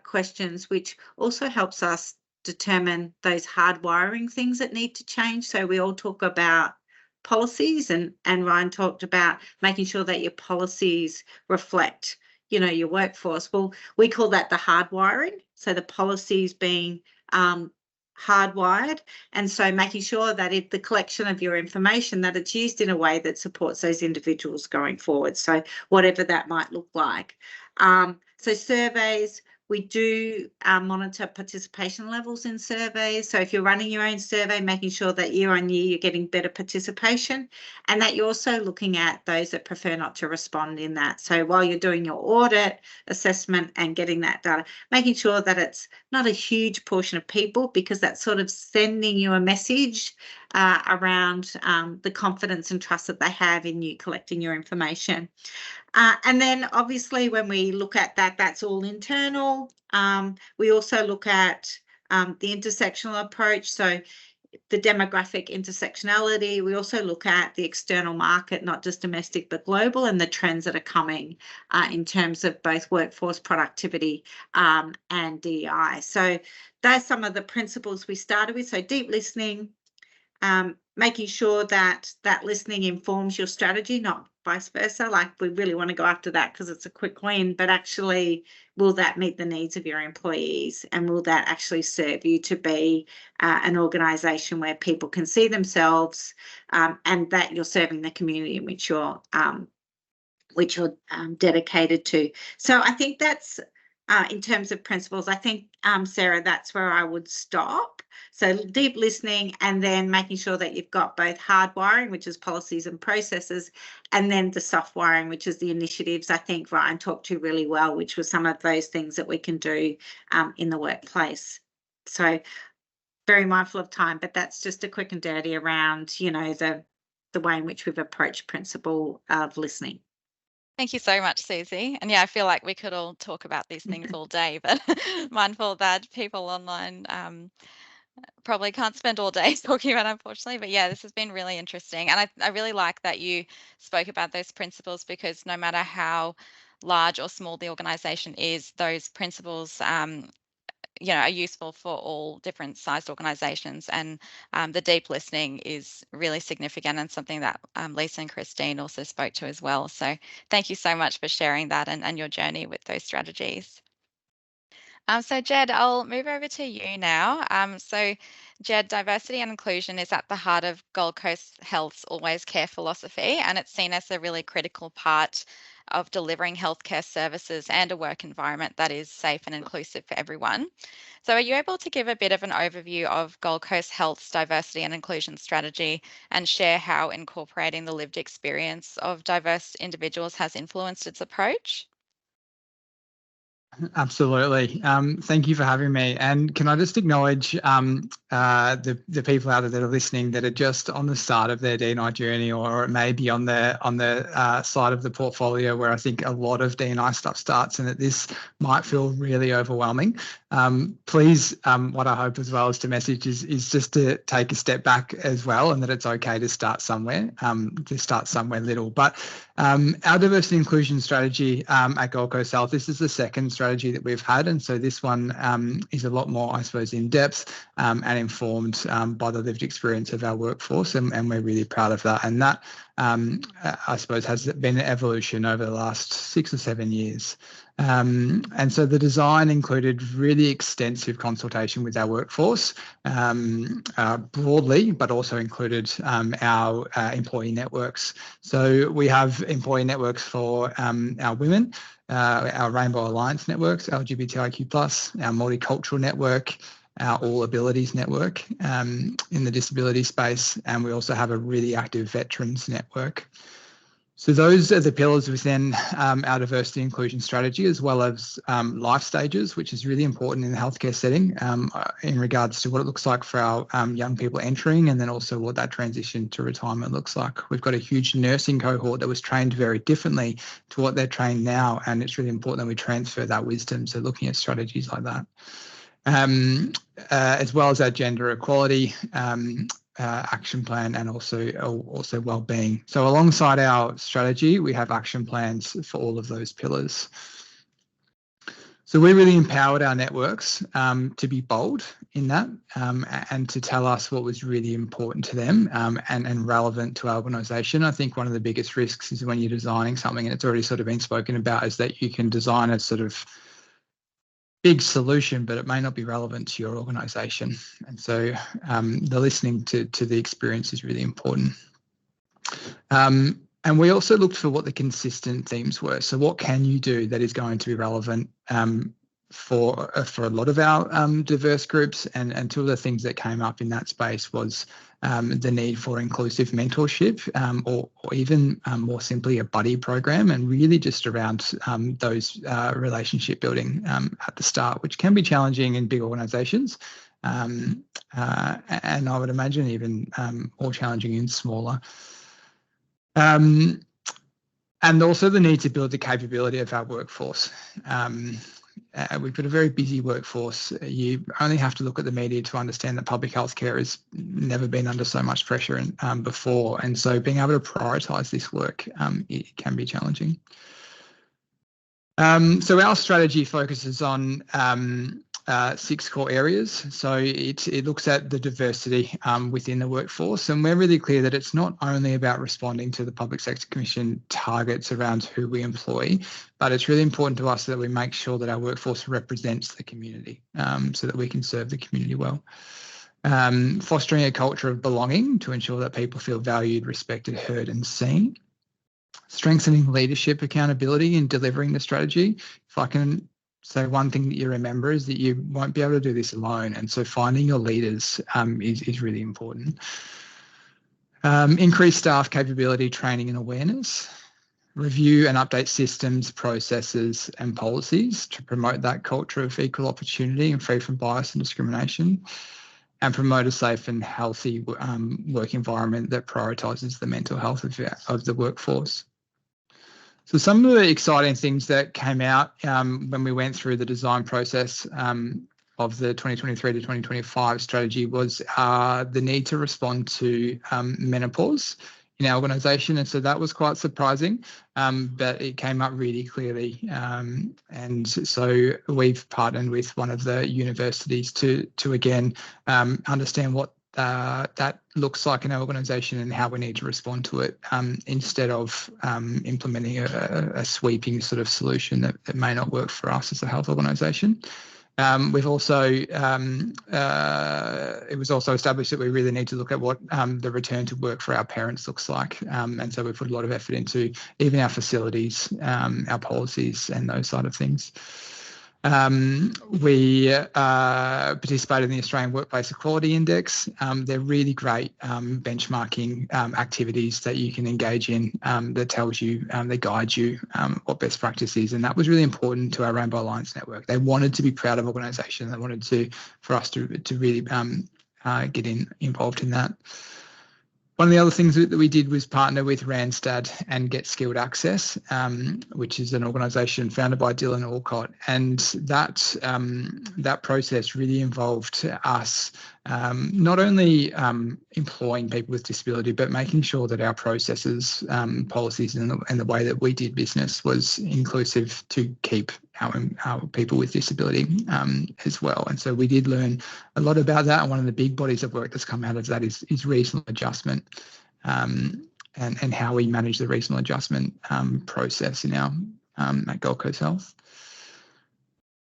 questions, which also helps us determine those hardwiring things that need to change. So we all talk about policies, and Ryan talked about making sure that your policies reflect, you know, your workforce. Well, we call that the hardwiring. So the policies being hardwired, and so making sure that the collection of your information, that it's used in a way that supports those individuals going forward. So whatever that might look like. So surveys, we do monitor participation levels in surveys. So if you're running your own survey, making sure that year on year you're getting better participation, and that you're also looking at those that prefer not to respond in that. So while you're doing your audit, assessment, and getting that data, making sure that it's not a huge portion of people, because that's sort of sending you a message around the confidence and trust that they have in you collecting your information. And then obviously when we look at that, that's all internal. We also look at the intersectional approach, so the demographic intersectionality. We also look at the external market, not just domestic but global, and the trends that are coming in terms of both workforce productivity and DEI. So that's some of the principles we started with. So deep listening, making sure that that listening informs your strategy, not vice versa. Like, we really want to go after that because it's a quick win, but actually, will that meet the needs of your employees, and will that actually serve you to be an organisation where people can see themselves, and that you're serving the community in which you're dedicated to. So I think that's in terms of principles. I think, Sarah, that's where I would stop. So deep listening, and then making sure that you've got both hardwiring, which is policies and processes, and then the soft wiring, which is the initiatives. I think Ryan talked to really well, which was some of those things that we can do in the workplace. So very mindful of time, but that's just a quick and dirty around, you know, the way in which we've approached principle of listening. Thank you so much, Susie. And yeah, I feel like we could all talk about these things all day, but mindful that people online probably can't spend all day talking about, unfortunately. But yeah, this has been really interesting. And I really like that you spoke about those principles, because no matter how large or small the organization is, those principles you know, are useful for all different sized organizations. And the deep listening is really significant, and something that Lisa and Christine also spoke to as well. So thank you so much for sharing that and your journey with those strategies. So Jed, I'll move over to you now. So Jed, diversity and inclusion is at the heart of Gold Coast Health's Always Care philosophy, and it's seen as a really critical part of delivering healthcare services and a work environment that is safe and inclusive for everyone. So are you able to give a bit of an overview of Gold Coast Health's diversity and inclusion strategy, and share how incorporating the lived experience of diverse individuals has influenced its approach? Absolutely. Thank you for having me. And can I just acknowledge the people out there that are listening that are just on the start of their D&I journey, or it may be on the side of the portfolio where I think a lot of D&I stuff starts, and that this might feel really overwhelming. Please, what I hope as well is to message is just to take a step back as well, and that it's okay to start somewhere, little. But our diversity and inclusion strategy at Gold Coast Health, this is the second strategy that we've had, and so this one is a lot more, I suppose, in depth and informed by the lived experience of our workforce, and we're really proud of that. And that I suppose, has been an evolution over the last 6 or 7 years. And so the design included really extensive consultation with our workforce broadly, but also included our employee networks. So we have employee networks for our women, our Rainbow Alliance networks, LGBTIQ+, our multicultural network, our All Abilities network in the disability space, and we also have a really active veterans network. So those are the pillars within our diversity inclusion strategy, as well as life stages, which is really important in the healthcare setting in regards to what it looks like for our young people entering, and then also what that transition to retirement looks like. We've got a huge nursing cohort that was trained very differently to what they're trained now, and it's really important that we transfer that wisdom. So looking at strategies like that. As well as our gender equality action plan, and also wellbeing. So alongside our strategy, we have action plans for all of those pillars. So we really empowered our networks to be bold in that and to tell us what was really important to them and relevant to our organisation. I think one of the biggest risks is when you're designing something, and it's already sort of been spoken about, is that you can design a sort of big solution, but it may not be relevant to your organisation. And so the listening to the experience is really important. And we also looked for what the consistent themes were. So what can you do that is going to be relevant for a lot of our diverse groups? And two of the things that came up in that space was the need for inclusive mentorship, or even more simply a buddy program, and really just around those relationship building at the start, which can be challenging in big organisations, and I would imagine even more challenging in smaller. And also the need to build the capability of our workforce. We've got a very busy workforce. You only have to look at the media to understand that public health care has never been under so much pressure before. And so being able to prioritise this work, it can be challenging. So our strategy focuses on 6 core areas. So it looks at the diversity within the workforce, and we're really clear that it's not only about responding to the Public Sector Commission targets around who we employ, but it's really important to us that we make sure that our workforce represents the community so that we can serve the community well. Fostering a culture of belonging to ensure that people feel valued, respected, heard and seen. Strengthening leadership accountability in delivering the strategy. If I can say one thing that you remember is that you won't be able to do this alone, and so finding your leaders is really important. Increase staff capability, training and awareness. Review and update systems, processes and policies to promote that culture of equal opportunity and free from bias and discrimination, and promote a safe and healthy work environment that prioritises the mental health of the workforce. So some of the exciting things that came out when we went through the design process of the 2023 to 2025 strategy was the need to respond to menopause in our organisation. And so that was quite surprising, but it came up really clearly. And so we've partnered with one of the universities to again, understand what that looks like in our organisation and how we need to respond to it, instead of implementing a sweeping sort of solution that may not work for us as a health organisation. We've also, it was also established that we really need to look at what the return to work for our parents looks like. And so we've put a lot of effort into even our facilities, our policies and those side of things. We participated in the Australian Workplace Equality Index. They're really great benchmarking activities that you can engage in that tells you, they guide you what best practice is. And that was really important to our Rainbow Alliance network. They wanted to be proud of organisation. They wanted for us to really get involved in that. One of the other things that we did was partner with Randstad and Get Skilled Access, which is an organisation founded by Dylan Alcott. And that process really involved us not only employing people with disability, but making sure that our processes, policies and the way that we did business was inclusive to keep our people with disability as well. And so we did learn a lot about that. And one of the big bodies of work that's come out of that is regional adjustment. and how we manage the regional adjustment process in our at Gold Coast Health.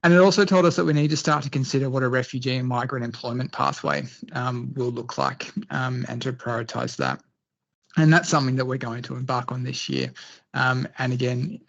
And it also told us that we need to start to consider what a refugee and migrant employment pathway will look like, and to prioritise that. And that's something that we're going to embark on this year. And again,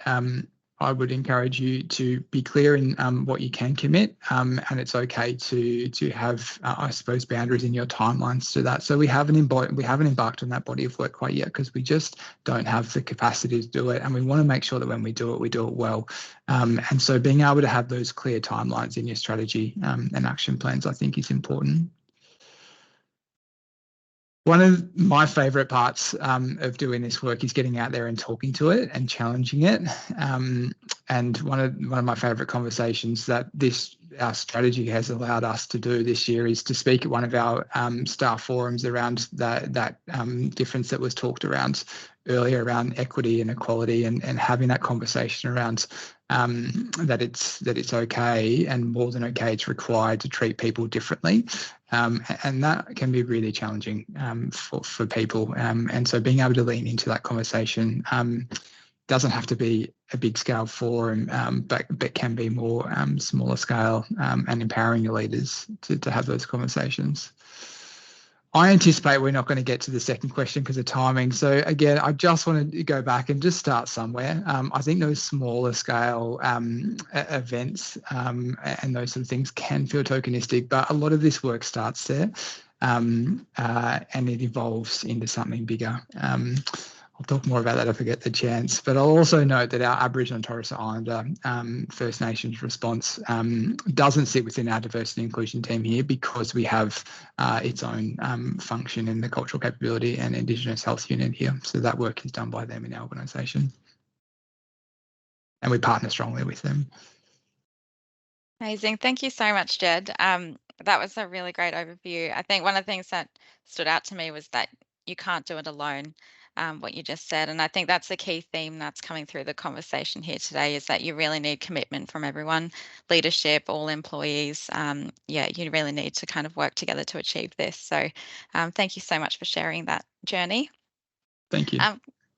I would encourage you to be clear in what you can commit, and it's okay to have, I suppose, boundaries in your timelines to that. So we haven't embarked on that body of work quite yet, because we just don't have the capacity to do it, and we want to make sure that when we do it well. And so being able to have those clear timelines in your strategy and action plans, I think, is important. One of my favourite parts of doing this work is getting out there and talking to it and challenging it. And one of my favourite conversations that our strategy has allowed us to do this year is to speak at one of our staff forums around that difference that was talked around earlier, around equity and equality, and having that conversation around that it's okay, and more than okay, it's required to treat people differently. And that can be really challenging for people. And so being able to lean into that conversation doesn't have to be a big scale forum, but can be more smaller scale, and empowering your leaders to have those conversations. I anticipate we're not going to get to the second question because of timing. So again, I just want to go back and just start somewhere. I think those smaller scale events and those sort of things can feel tokenistic, but a lot of this work starts there, and it evolves into something bigger. I'll talk more about that if I get the chance, but I'll also note that our Aboriginal and Torres Strait Islander First Nations response doesn't sit within our diversity and inclusion team here, because we have its own function in the Cultural Capability and Indigenous Health Unit here. So that work is done by them in our organisation, and we partner strongly with them. Amazing. Thank you so much, Jed. That was a really great overview. I think one of the things that stood out to me was that you can't do it alone, what you just said. And I think that's the key theme that's coming through the conversation here today, is that you really need commitment from everyone, leadership, all employees. Yeah, you really need to kind of work together to achieve this. So thank you so much for sharing that journey. Thank you.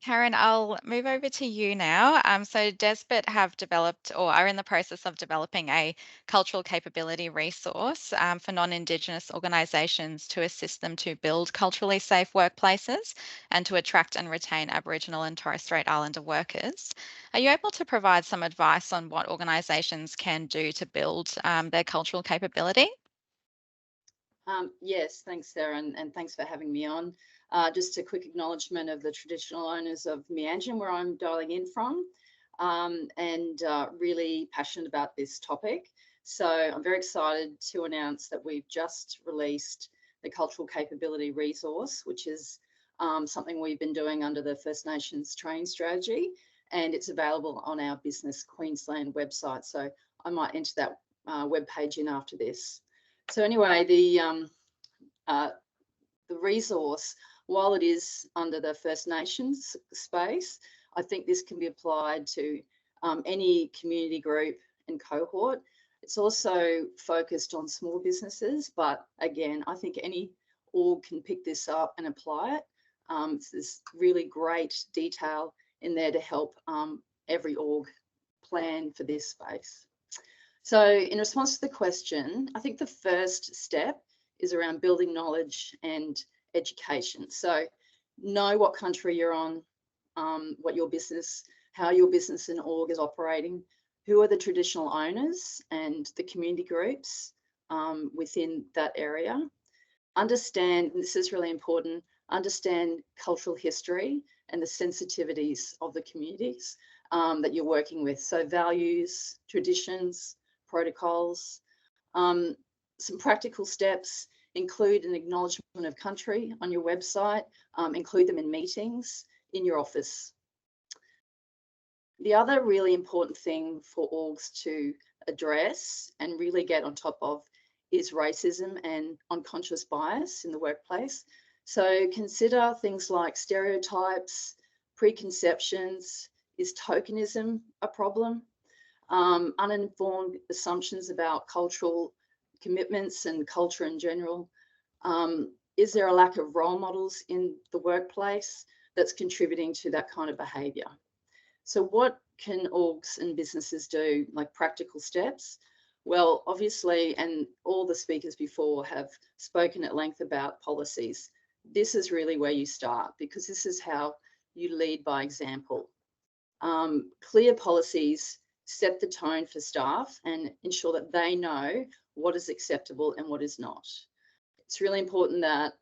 Karen, I'll move over to you now. So Desbit have developed, or are in the process of developing, a cultural capability resource for non-Indigenous organisations to assist them to build culturally safe workplaces and to attract and retain Aboriginal and Torres Strait Islander workers. Are you able to provide some advice on what organisations can do to build their cultural capability? Yes, thanks, Sarah, and thanks for having me on. Just a quick acknowledgement of the traditional owners of Meanjin, where I'm dialing in from, and really passionate about this topic. So I'm very excited to announce that we've just released the Cultural Capability Resource, which is something we've been doing under the First Nations training strategy, and it's available on our Business Queensland website. So I might enter that webpage in after this. So anyway, the resource, while it is under the First Nations space, I think this can be applied to any community group and cohort. It's also focused on small businesses, but again, I think any org can pick this up and apply it. There's really great detail in there to help every org plan for this space. So in response to the question, I think the first step is around building knowledge and education. So know what country you're on, what your business, how your business and org is operating, who are the traditional owners and the community groups within that area. Understand, and this is really important, understand cultural history and the sensitivities of the communities that you're working with. So values, traditions, protocols. Some practical steps include an acknowledgement of country on your website, include them in meetings in your office. The other really important thing for orgs to address and really get on top of is racism and unconscious bias in the workplace. So consider things like stereotypes, preconceptions. Is tokenism a problem? Uninformed assumptions about cultural commitments and culture in general. Is there a lack of role models in the workplace that's contributing to that kind of behaviour. So what can orgs and businesses do, like practical steps? Well, obviously, and all the speakers before have spoken at length about policies. This is really where you start, because this is how you lead by example. Clear policies set the tone for staff and ensure that they know what is acceptable and what is not. It's really important that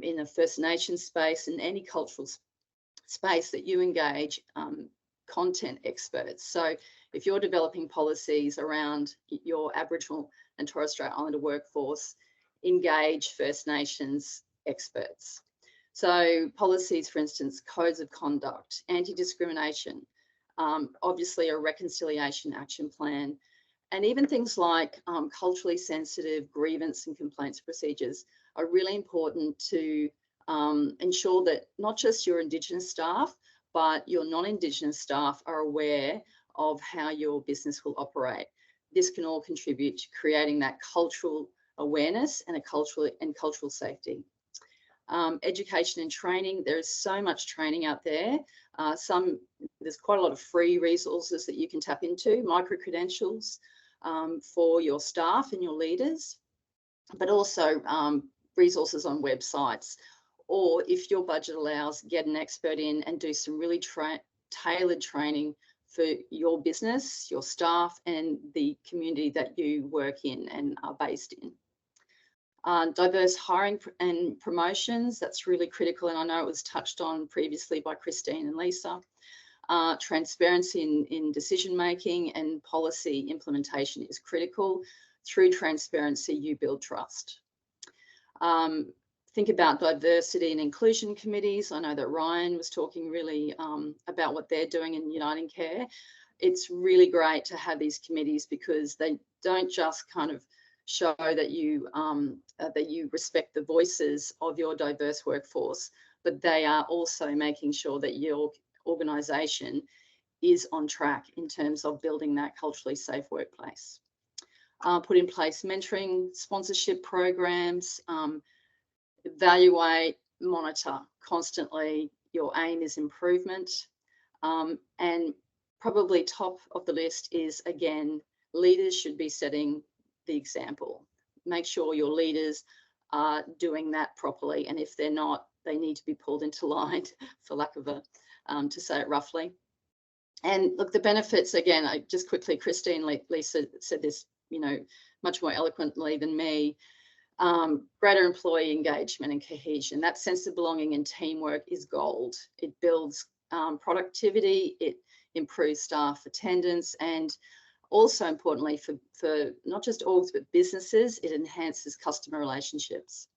in a First Nations space and any cultural space that you engage content experts. So if you're developing policies around your Aboriginal and Torres Strait Islander workforce, engage First Nations experts. So policies, for instance, codes of conduct, anti-discrimination, obviously a reconciliation action plan, and even things like culturally sensitive grievance and complaints procedures are really important to ensure that not just your Indigenous staff, but your non-Indigenous staff are aware of how your business will operate. This can all contribute to creating that cultural awareness and cultural safety. Education and training, there is so much training out there. There's quite a lot of free resources that you can tap into, micro-credentials for your staff and your leaders, but also resources on websites. Or if your budget allows, get an expert in and do some really tailored training for your business, your staff, and the community that you work in and are based in. Diverse hiring and promotions, that's really critical, and I know it was touched on previously by Christine and Lisa. Transparency in decision making and policy implementation is critical. Through transparency, you build trust. Think about diversity and inclusion committees. I know that Ryan was talking really about what they're doing in Uniting Care. It's really great to have these committees because they don't just kind of show that you respect the voices of your diverse workforce, but they are also making sure that your organisation is on track in terms of building that culturally safe workplace. Put in place mentoring, sponsorship programs, evaluate, monitor constantly. Your aim is improvement. And probably top of the list is, again, leaders should be setting the example. Make sure your leaders are doing that properly. And if they're not, they need to be pulled into line, for lack of a, to say it roughly. And look, the benefits, again, just quickly, Christine, Lisa said this, much more eloquently than me. Greater employee engagement and cohesion. That sense of belonging and teamwork is gold. It builds productivity, it improves staff attendance, and also importantly for not just orgs but businesses, it enhances customer relationships.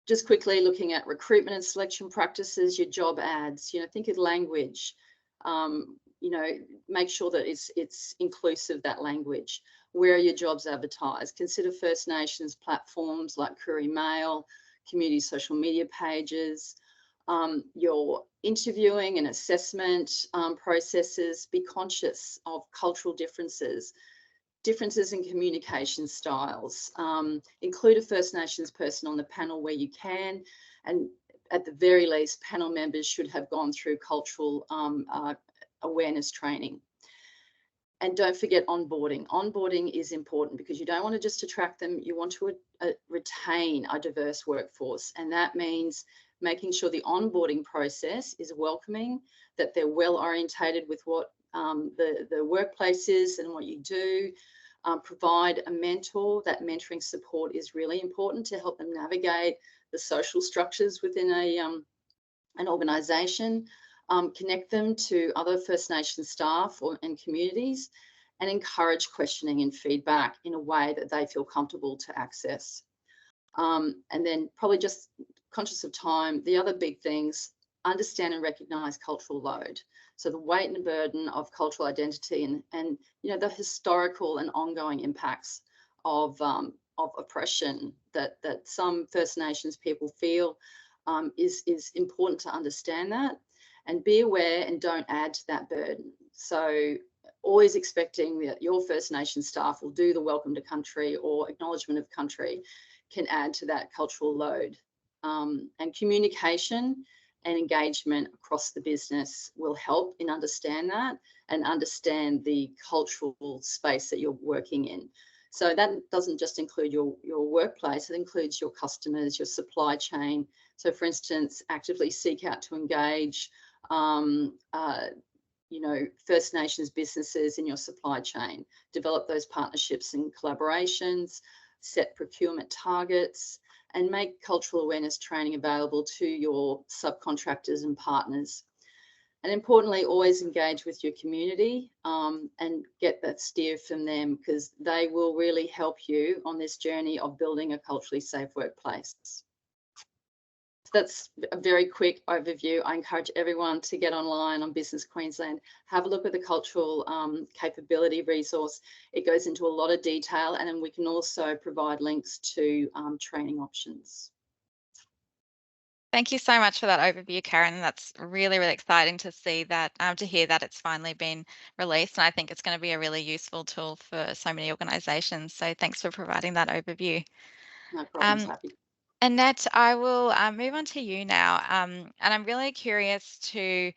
Just quickly looking at recruitment and selection practices, your job ads, think of language, make sure that it's inclusive, that language. Where are your jobs advertised? Consider First Nations platforms like Koori Mail, community social media pages, your interviewing and assessment processes. Be conscious of cultural differences in communication styles. Include a First Nations person on the panel where you can, and at the very least, panel members should have gone through cultural awareness training. And don't forget onboarding. Onboarding is important because you don't want to just attract them, you want to retain a diverse workforce. And that means making sure the onboarding process is welcoming, that they're well orientated with what the workplace is and what you do. Provide a mentor. That mentoring support is really important to help them navigate the social structures within an organisation. Connect them to other First Nation staff and communities, and encourage questioning and feedback in a way that they feel comfortable to access. And then probably just conscious of time, the other big things, understand and recognise cultural load. So the weight and burden of cultural identity and the historical and ongoing impacts of oppression that some First Nations people feel is important to understand that. And be aware and don't add to that burden. So always expecting that your First Nation staff will do the welcome to country or acknowledgement of country can add to that cultural load. And communication, and engagement across the business will help in understand that and understand the cultural space that you're working in. So that doesn't just include your workplace, it includes your customers, your supply chain. So for instance, actively seek out to engage First Nations businesses in your supply chain, develop those partnerships and collaborations, set procurement targets, and make cultural awareness training available to your subcontractors and partners. And importantly, always engage with your community and get that steer from them, because they will really help you on this journey of building a culturally safe workplace. So that's a very quick overview. I encourage everyone to get online on Business Queensland, have a look at the cultural capability resource. It goes into a lot of detail, and then we can also provide links to training options. Thank you so much for that overview, Karen. That's really, really exciting to see that, to hear that it's finally been released. And I think it's going to be a really useful tool for so many organisations. So thanks for providing that overview. No problems, happy. Annette, I will move on to you now. And I'm really curious to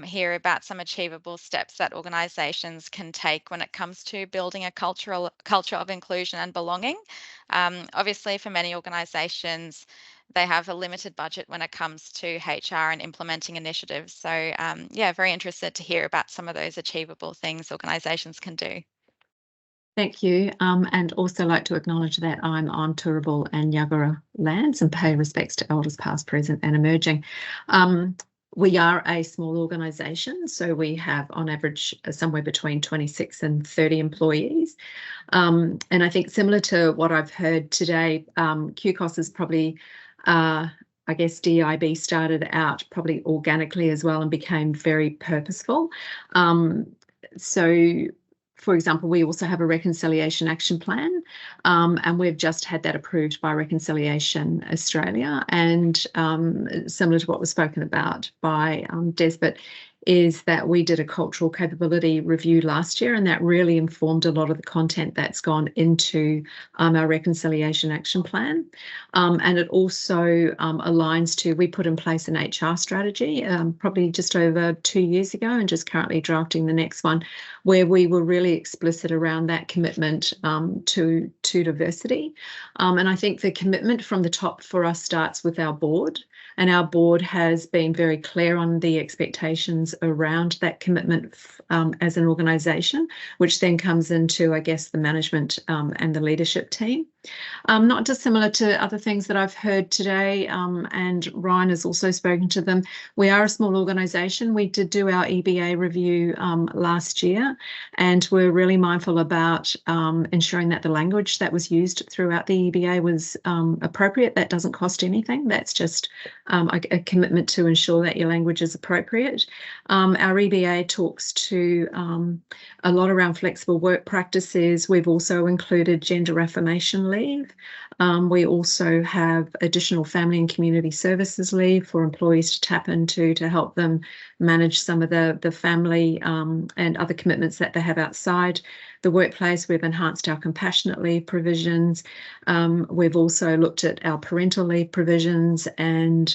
hear about some achievable steps that organisations can take when it comes to building a culture of inclusion and belonging. Obviously, for many organisations, they have a limited budget when it comes to HR and implementing initiatives. So yeah, very interested to hear about some of those achievable things organisations can do. Thank you, and also like to acknowledge that I'm on Turrbal and Yagara lands and pay respects to Elders past, present and emerging. We are a small organisation, so we have on average somewhere between 26 and 30 employees. And I think similar to what I've heard today, QCOS is probably, I guess DIB started out probably organically as well and became very purposeful. So for example, we also have a reconciliation action plan, and we've just had that approved by Reconciliation Australia. And similar to what was spoken about by Desbert, is that we did a cultural capability review last year, and that really informed a lot of the content that's gone into our reconciliation action plan. And it also aligns to, we put in place an HR strategy probably just over 2 years ago, and just currently drafting the next one, where we were really explicit around that commitment to diversity. And I think the commitment from the top for us starts with our board. And our board has been very clear on the expectations around that commitment as an organisation, which then comes into, I guess, the management and the leadership team. Not dissimilar to other things that I've heard today, and Ryan has also spoken to them. We are a small organisation. We did do our EBA review last year, and we're really mindful about ensuring that the language that was used throughout the EBA was appropriate. That doesn't cost anything. That's just a commitment to ensure that your language is appropriate. Our EBA talks to a lot around flexible work practices. We've also included gender affirmation leave. We also have additional family and community services leave for employees to tap into to help them manage some of the family and other commitments that they have outside the workplace. We've enhanced our compassionate leave provisions. We've also looked at our parental leave provisions and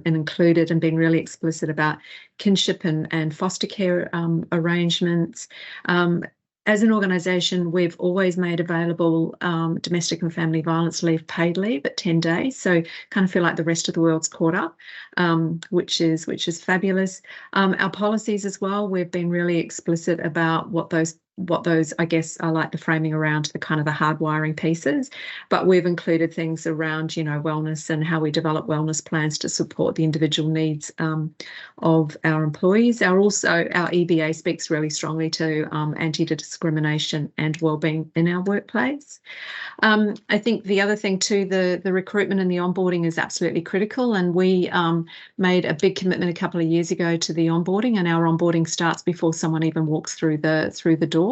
included and been really explicit about kinship and foster care arrangements. As an organisation, we've always made available domestic and family violence leave, paid leave at 10 days. So kind of feel like the rest of the world's caught up, which is fabulous. Our policies as well, we've been really explicit about what those, I guess, are like the framing around the kind of the hardwiring pieces, but we've included things around, you know, wellness and how we develop wellness plans to support the individual needs of our employees. Our EBA speaks really strongly to anti-discrimination and wellbeing in our workplace. I think the other thing too, the recruitment and the onboarding is absolutely critical, and we made a big commitment a couple of years ago to the onboarding, and our onboarding starts before someone even walks through the door.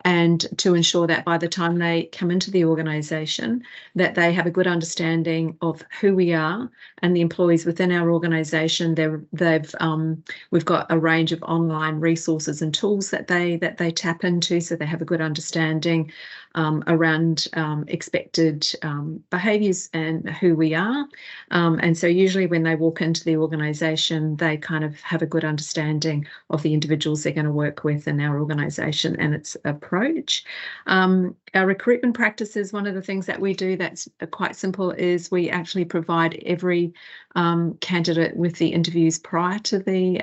and to ensure that by the time they come into the organisation, that they have a good understanding of who we are and the employees within our organisation. We've got a range of online resources and tools that they tap into, so they have a good understanding around expected behaviours and who we are. And so usually when they walk into the organisation, they kind of have a good understanding of the individuals they're going to work with in our organisation and its approach. Our recruitment practices, one of the things that we do that's quite simple is we actually provide every candidate with the interviews prior to their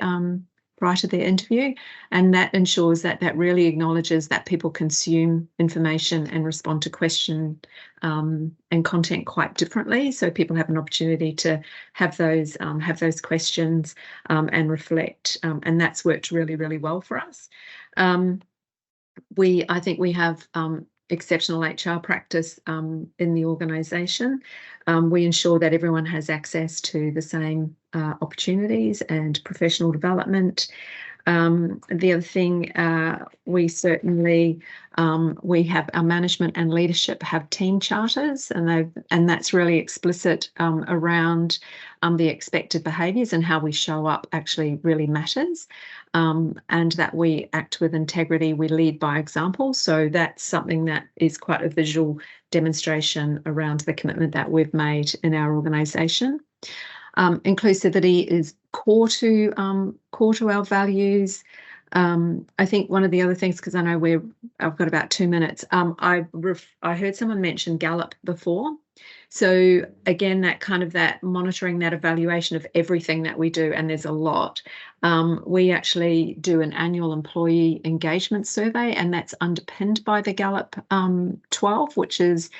interview, and that ensures that really acknowledges that people consume information and respond to question and content quite differently. So people have an opportunity to have those questions and reflect, and that's worked really, really well for us. I think we have exceptional HR practice in the organisation. We ensure that everyone has access to the same opportunities and professional development. The other thing, we certainly we have our management and leadership have team charters, and that's really explicit around the expected behaviours, and how we show up actually really matters, and that we act with integrity. We lead by example, so that's something that is quite a visual demonstration around the commitment that we've made in our organisation. Inclusivity is core to our values. I think one of the other things, because I know I've got about 2 minutes. I heard someone mention Gallup before. So again, that monitoring, that evaluation of everything that we do, and there's a lot. We actually do an annual employee engagement survey, and that's underpinned by the Gallup 12, which is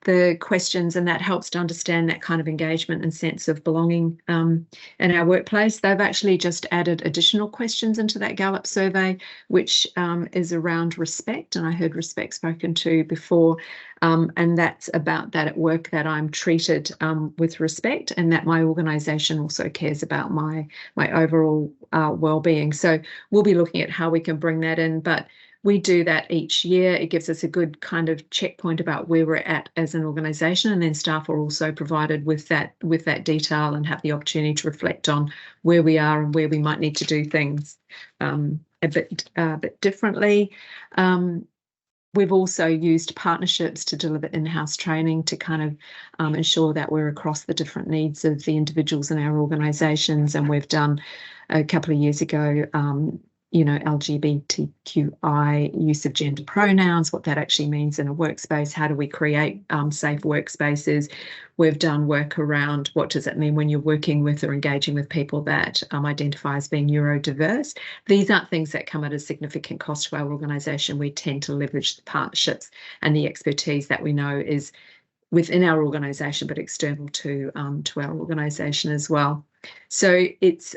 the questions, and that helps to understand that kind of engagement and sense of belonging in our workplace. They've actually just added additional questions into that Gallup survey, which is around respect, and I heard respect spoken to before, and that's about that at work, that I'm treated with respect, and that my organisation also cares about my overall well-being. So we'll be looking at how we can bring that in, but we do that each year. It gives us a good kind of checkpoint about where we're at as an organisation, and then staff are also provided with that detail and have the opportunity to reflect on where we are and where we might need to do things a bit differently. We've also used partnerships to deliver in-house training to kind of ensure that we're across the different needs of the individuals in our organisations, and we've done a couple of years ago LGBTQI, use of gender pronouns, what that actually means in a workspace. How do we create safe workspaces? We've done work around what does it mean when you're working with or engaging with people that identify as being neurodiverse. These aren't things that come at a significant cost to our organisation. We tend to leverage the partnerships and the expertise that we know is within our organisation, but external to our organisation as well. So it's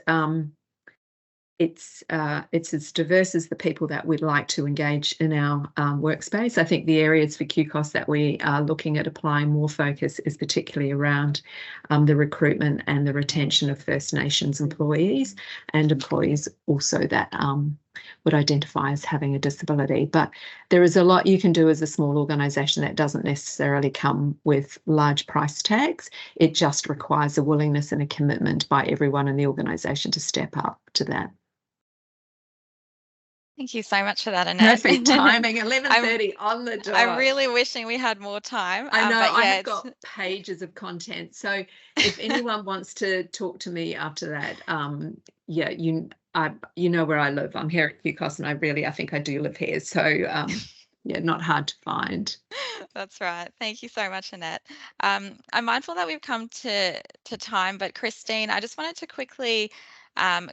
as diverse as the people that we'd like to engage in our workspace. I think the areas for QCOS that we are looking at applying more focus is particularly around the recruitment and the retention of First Nations employees, and employees also that would identify as having a disability. But there is a lot you can do as a small organisation that doesn't necessarily come with large price tags. It just requires a willingness and a commitment by everyone in the organisation to step up to that. Thank you so much for that, Annette. Perfect timing, 11:30 on the dot. I'm really wishing we had more time. I know, I have got pages of content. So if anyone wants to talk to me after that, you know where I live. I'm here at QCOS, and I think I do live here. So not hard to find. That's right. Thank you so much, Annette. I'm mindful that we've come to time, but Christine, I just wanted to quickly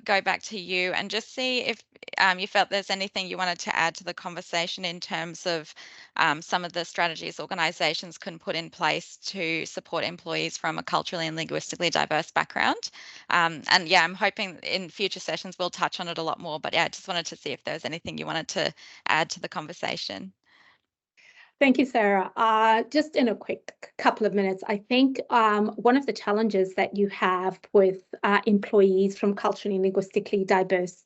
go back to you and just see if you felt there's anything you wanted to add to the conversation in terms of some of the strategies organisations can put in place to support employees from a culturally and linguistically diverse background. And I'm hoping in future sessions we'll touch on it a lot more, but I just wanted to see if there's anything you wanted to add to the conversation. Thank you, Sarah. Just in a quick couple of minutes, I think one of the challenges that you have with employees from culturally and linguistically diverse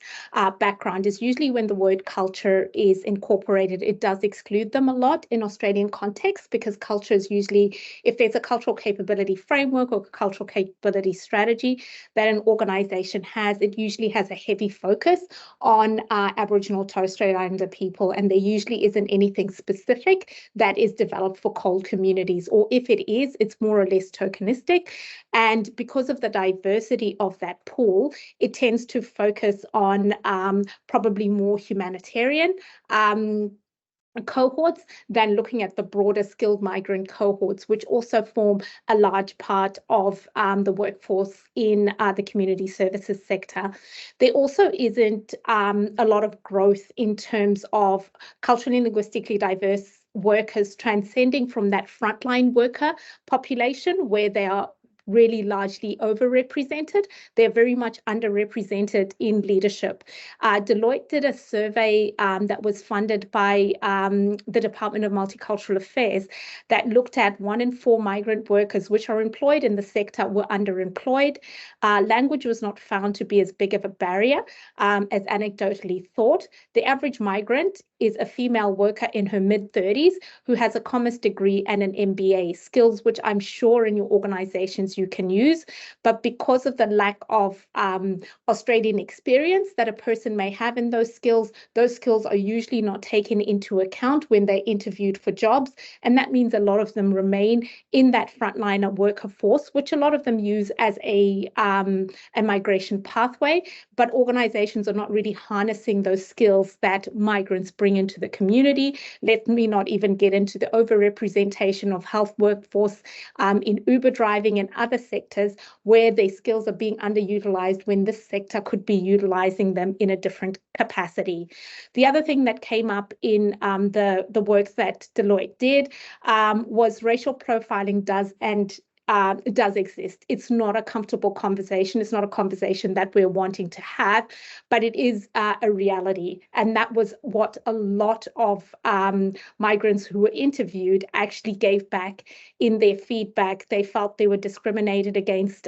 background is usually when the word culture is incorporated, it does exclude them a lot in Australian context, because culture is usually, if there's a cultural capability framework or cultural capability strategy that an organisation has, it usually has a heavy focus on Aboriginal and Torres Strait Islander people, and there usually isn't anything specific that is developed for cold communities, or if it is, it's more or less tokenistic. And because of the diversity of that pool, it tends to focus on probably more humanitarian cohorts than looking at the broader skilled migrant cohorts, which also form a large part of the workforce in the community services sector. There also isn't a lot of growth in terms of culturally and linguistically diverse workers transcending from that frontline worker population, where they are really largely overrepresented. They're very much underrepresented in leadership. Deloitte did a survey that was funded by the Department of Multicultural Affairs that looked at 1 in 4 migrant workers which are employed in the sector were underemployed. Language was not found to be as big of a barrier as anecdotally thought. The average migrant is a female worker in her mid-30s who has a commerce degree and an MBA, skills which I'm sure in your organizations you can use, but because of the lack of Australian experience that a person may have in those skills are usually not taken into account when they're interviewed for jobs, and that means a lot of them remain in that frontliner worker force, which a lot of them use as a migration pathway, but organizations are not really harnessing those skills that migrants bring into the community. Let me not even get into the overrepresentation of health workforce in Uber driving and other sectors where their skills are being underutilized when this sector could be utilizing them in a different capacity. The other thing that came up in the work that Deloitte did was racial profiling does exist. It's not a comfortable conversation. It's not a conversation that we're wanting to have, but it is a reality. And that was what a lot of migrants who were interviewed actually gave back in their feedback. They felt they were discriminated against,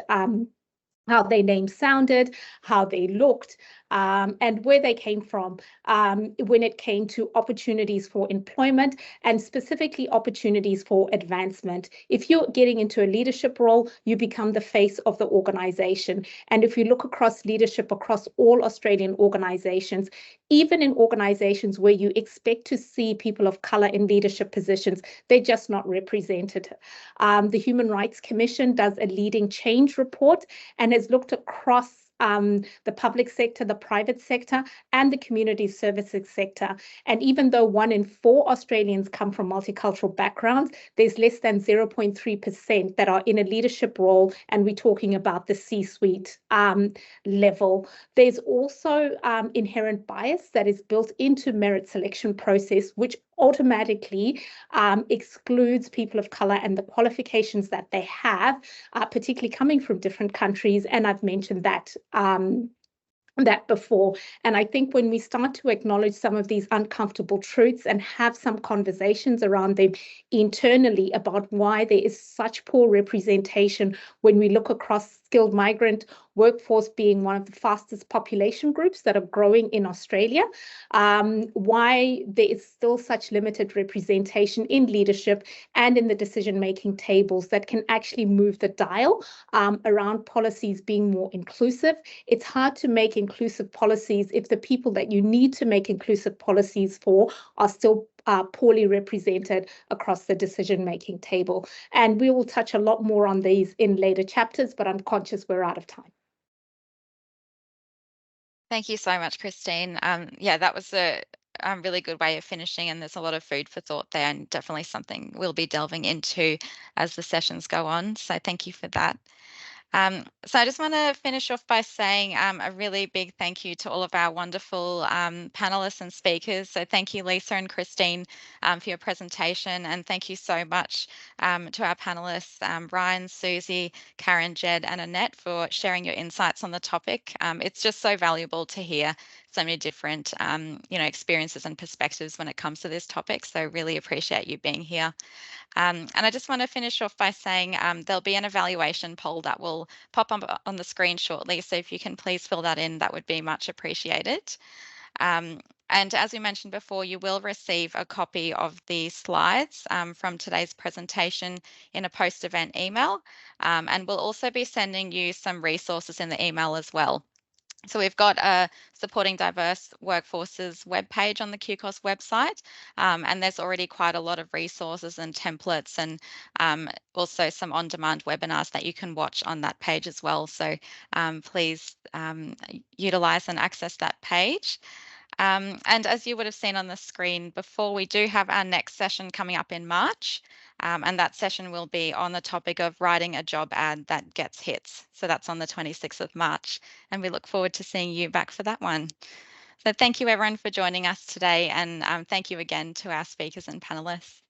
how their name sounded, how they looked, and where they came from when it came to opportunities for employment and specifically opportunities for advancement. If you're getting into a leadership role, you become the face of the organization. And if you look across leadership across all Australian organizations, even in organizations where you expect to see people of color in leadership positions, they're just not represented. The Human Rights Commission does a leading change report and has looked across the public sector, the private sector, and the community services sector. And even though 1 in 4 Australians come from multicultural backgrounds, there's less than 0.3% that are in a leadership role, and we're talking about the C-suite level. There's also inherent bias that is built into merit selection process, which automatically excludes people of color and the qualifications that they have, particularly coming from different countries. And I've mentioned that before. And I think when we start to acknowledge some of these uncomfortable truths and have some conversations around them internally about why there is such poor representation when we look across skilled migrant workforce being one of the fastest population groups that are growing in Australia, why there is still such limited representation in leadership and in the decision-making tables that can actually move the dial around policies being more inclusive. It's hard to make inclusive policies if the people that you need to make inclusive policies for are still poorly represented across the decision-making table. And we will touch a lot more on these in later chapters, but I'm conscious we're out of time. Thank you so much, Christine. Yeah, that was a really good way of finishing, and there's a lot of food for thought there, and definitely something we'll be delving into as the sessions go on. So thank you for that. So I just want to finish off by saying a really big thank you to all of our wonderful panelists and speakers. So thank you, Lisa and Christine, for your presentation, and thank you so much to our panelists, Ryan, Susie, Karen, Jed, and Annette, for sharing your insights on the topic. It's just so valuable to hear so many different, experiences and perspectives when it comes to this topic. So really appreciate you being here. And I just want to finish off by saying there'll be an evaluation poll that will pop up on the screen shortly. So if you can please fill that in, that would be much appreciated. And as we mentioned before, you will receive a copy of the slides from today's presentation in a post-event email. And we'll also be sending you some resources in the email as well. So we've got a Supporting Diverse Workforces webpage on the QCOS website, and there's already quite a lot of resources and templates, and also some on-demand webinars that you can watch on that page as well. So please utilise and access that page. And as you would have seen on the screen before, we do have our next session coming up in March. And that session will be on the topic of writing a job ad that gets hits. So that's on the 26th of March. And we look forward to seeing you back for that one. So thank you everyone for joining us today. And thank you again to our speakers and panelists.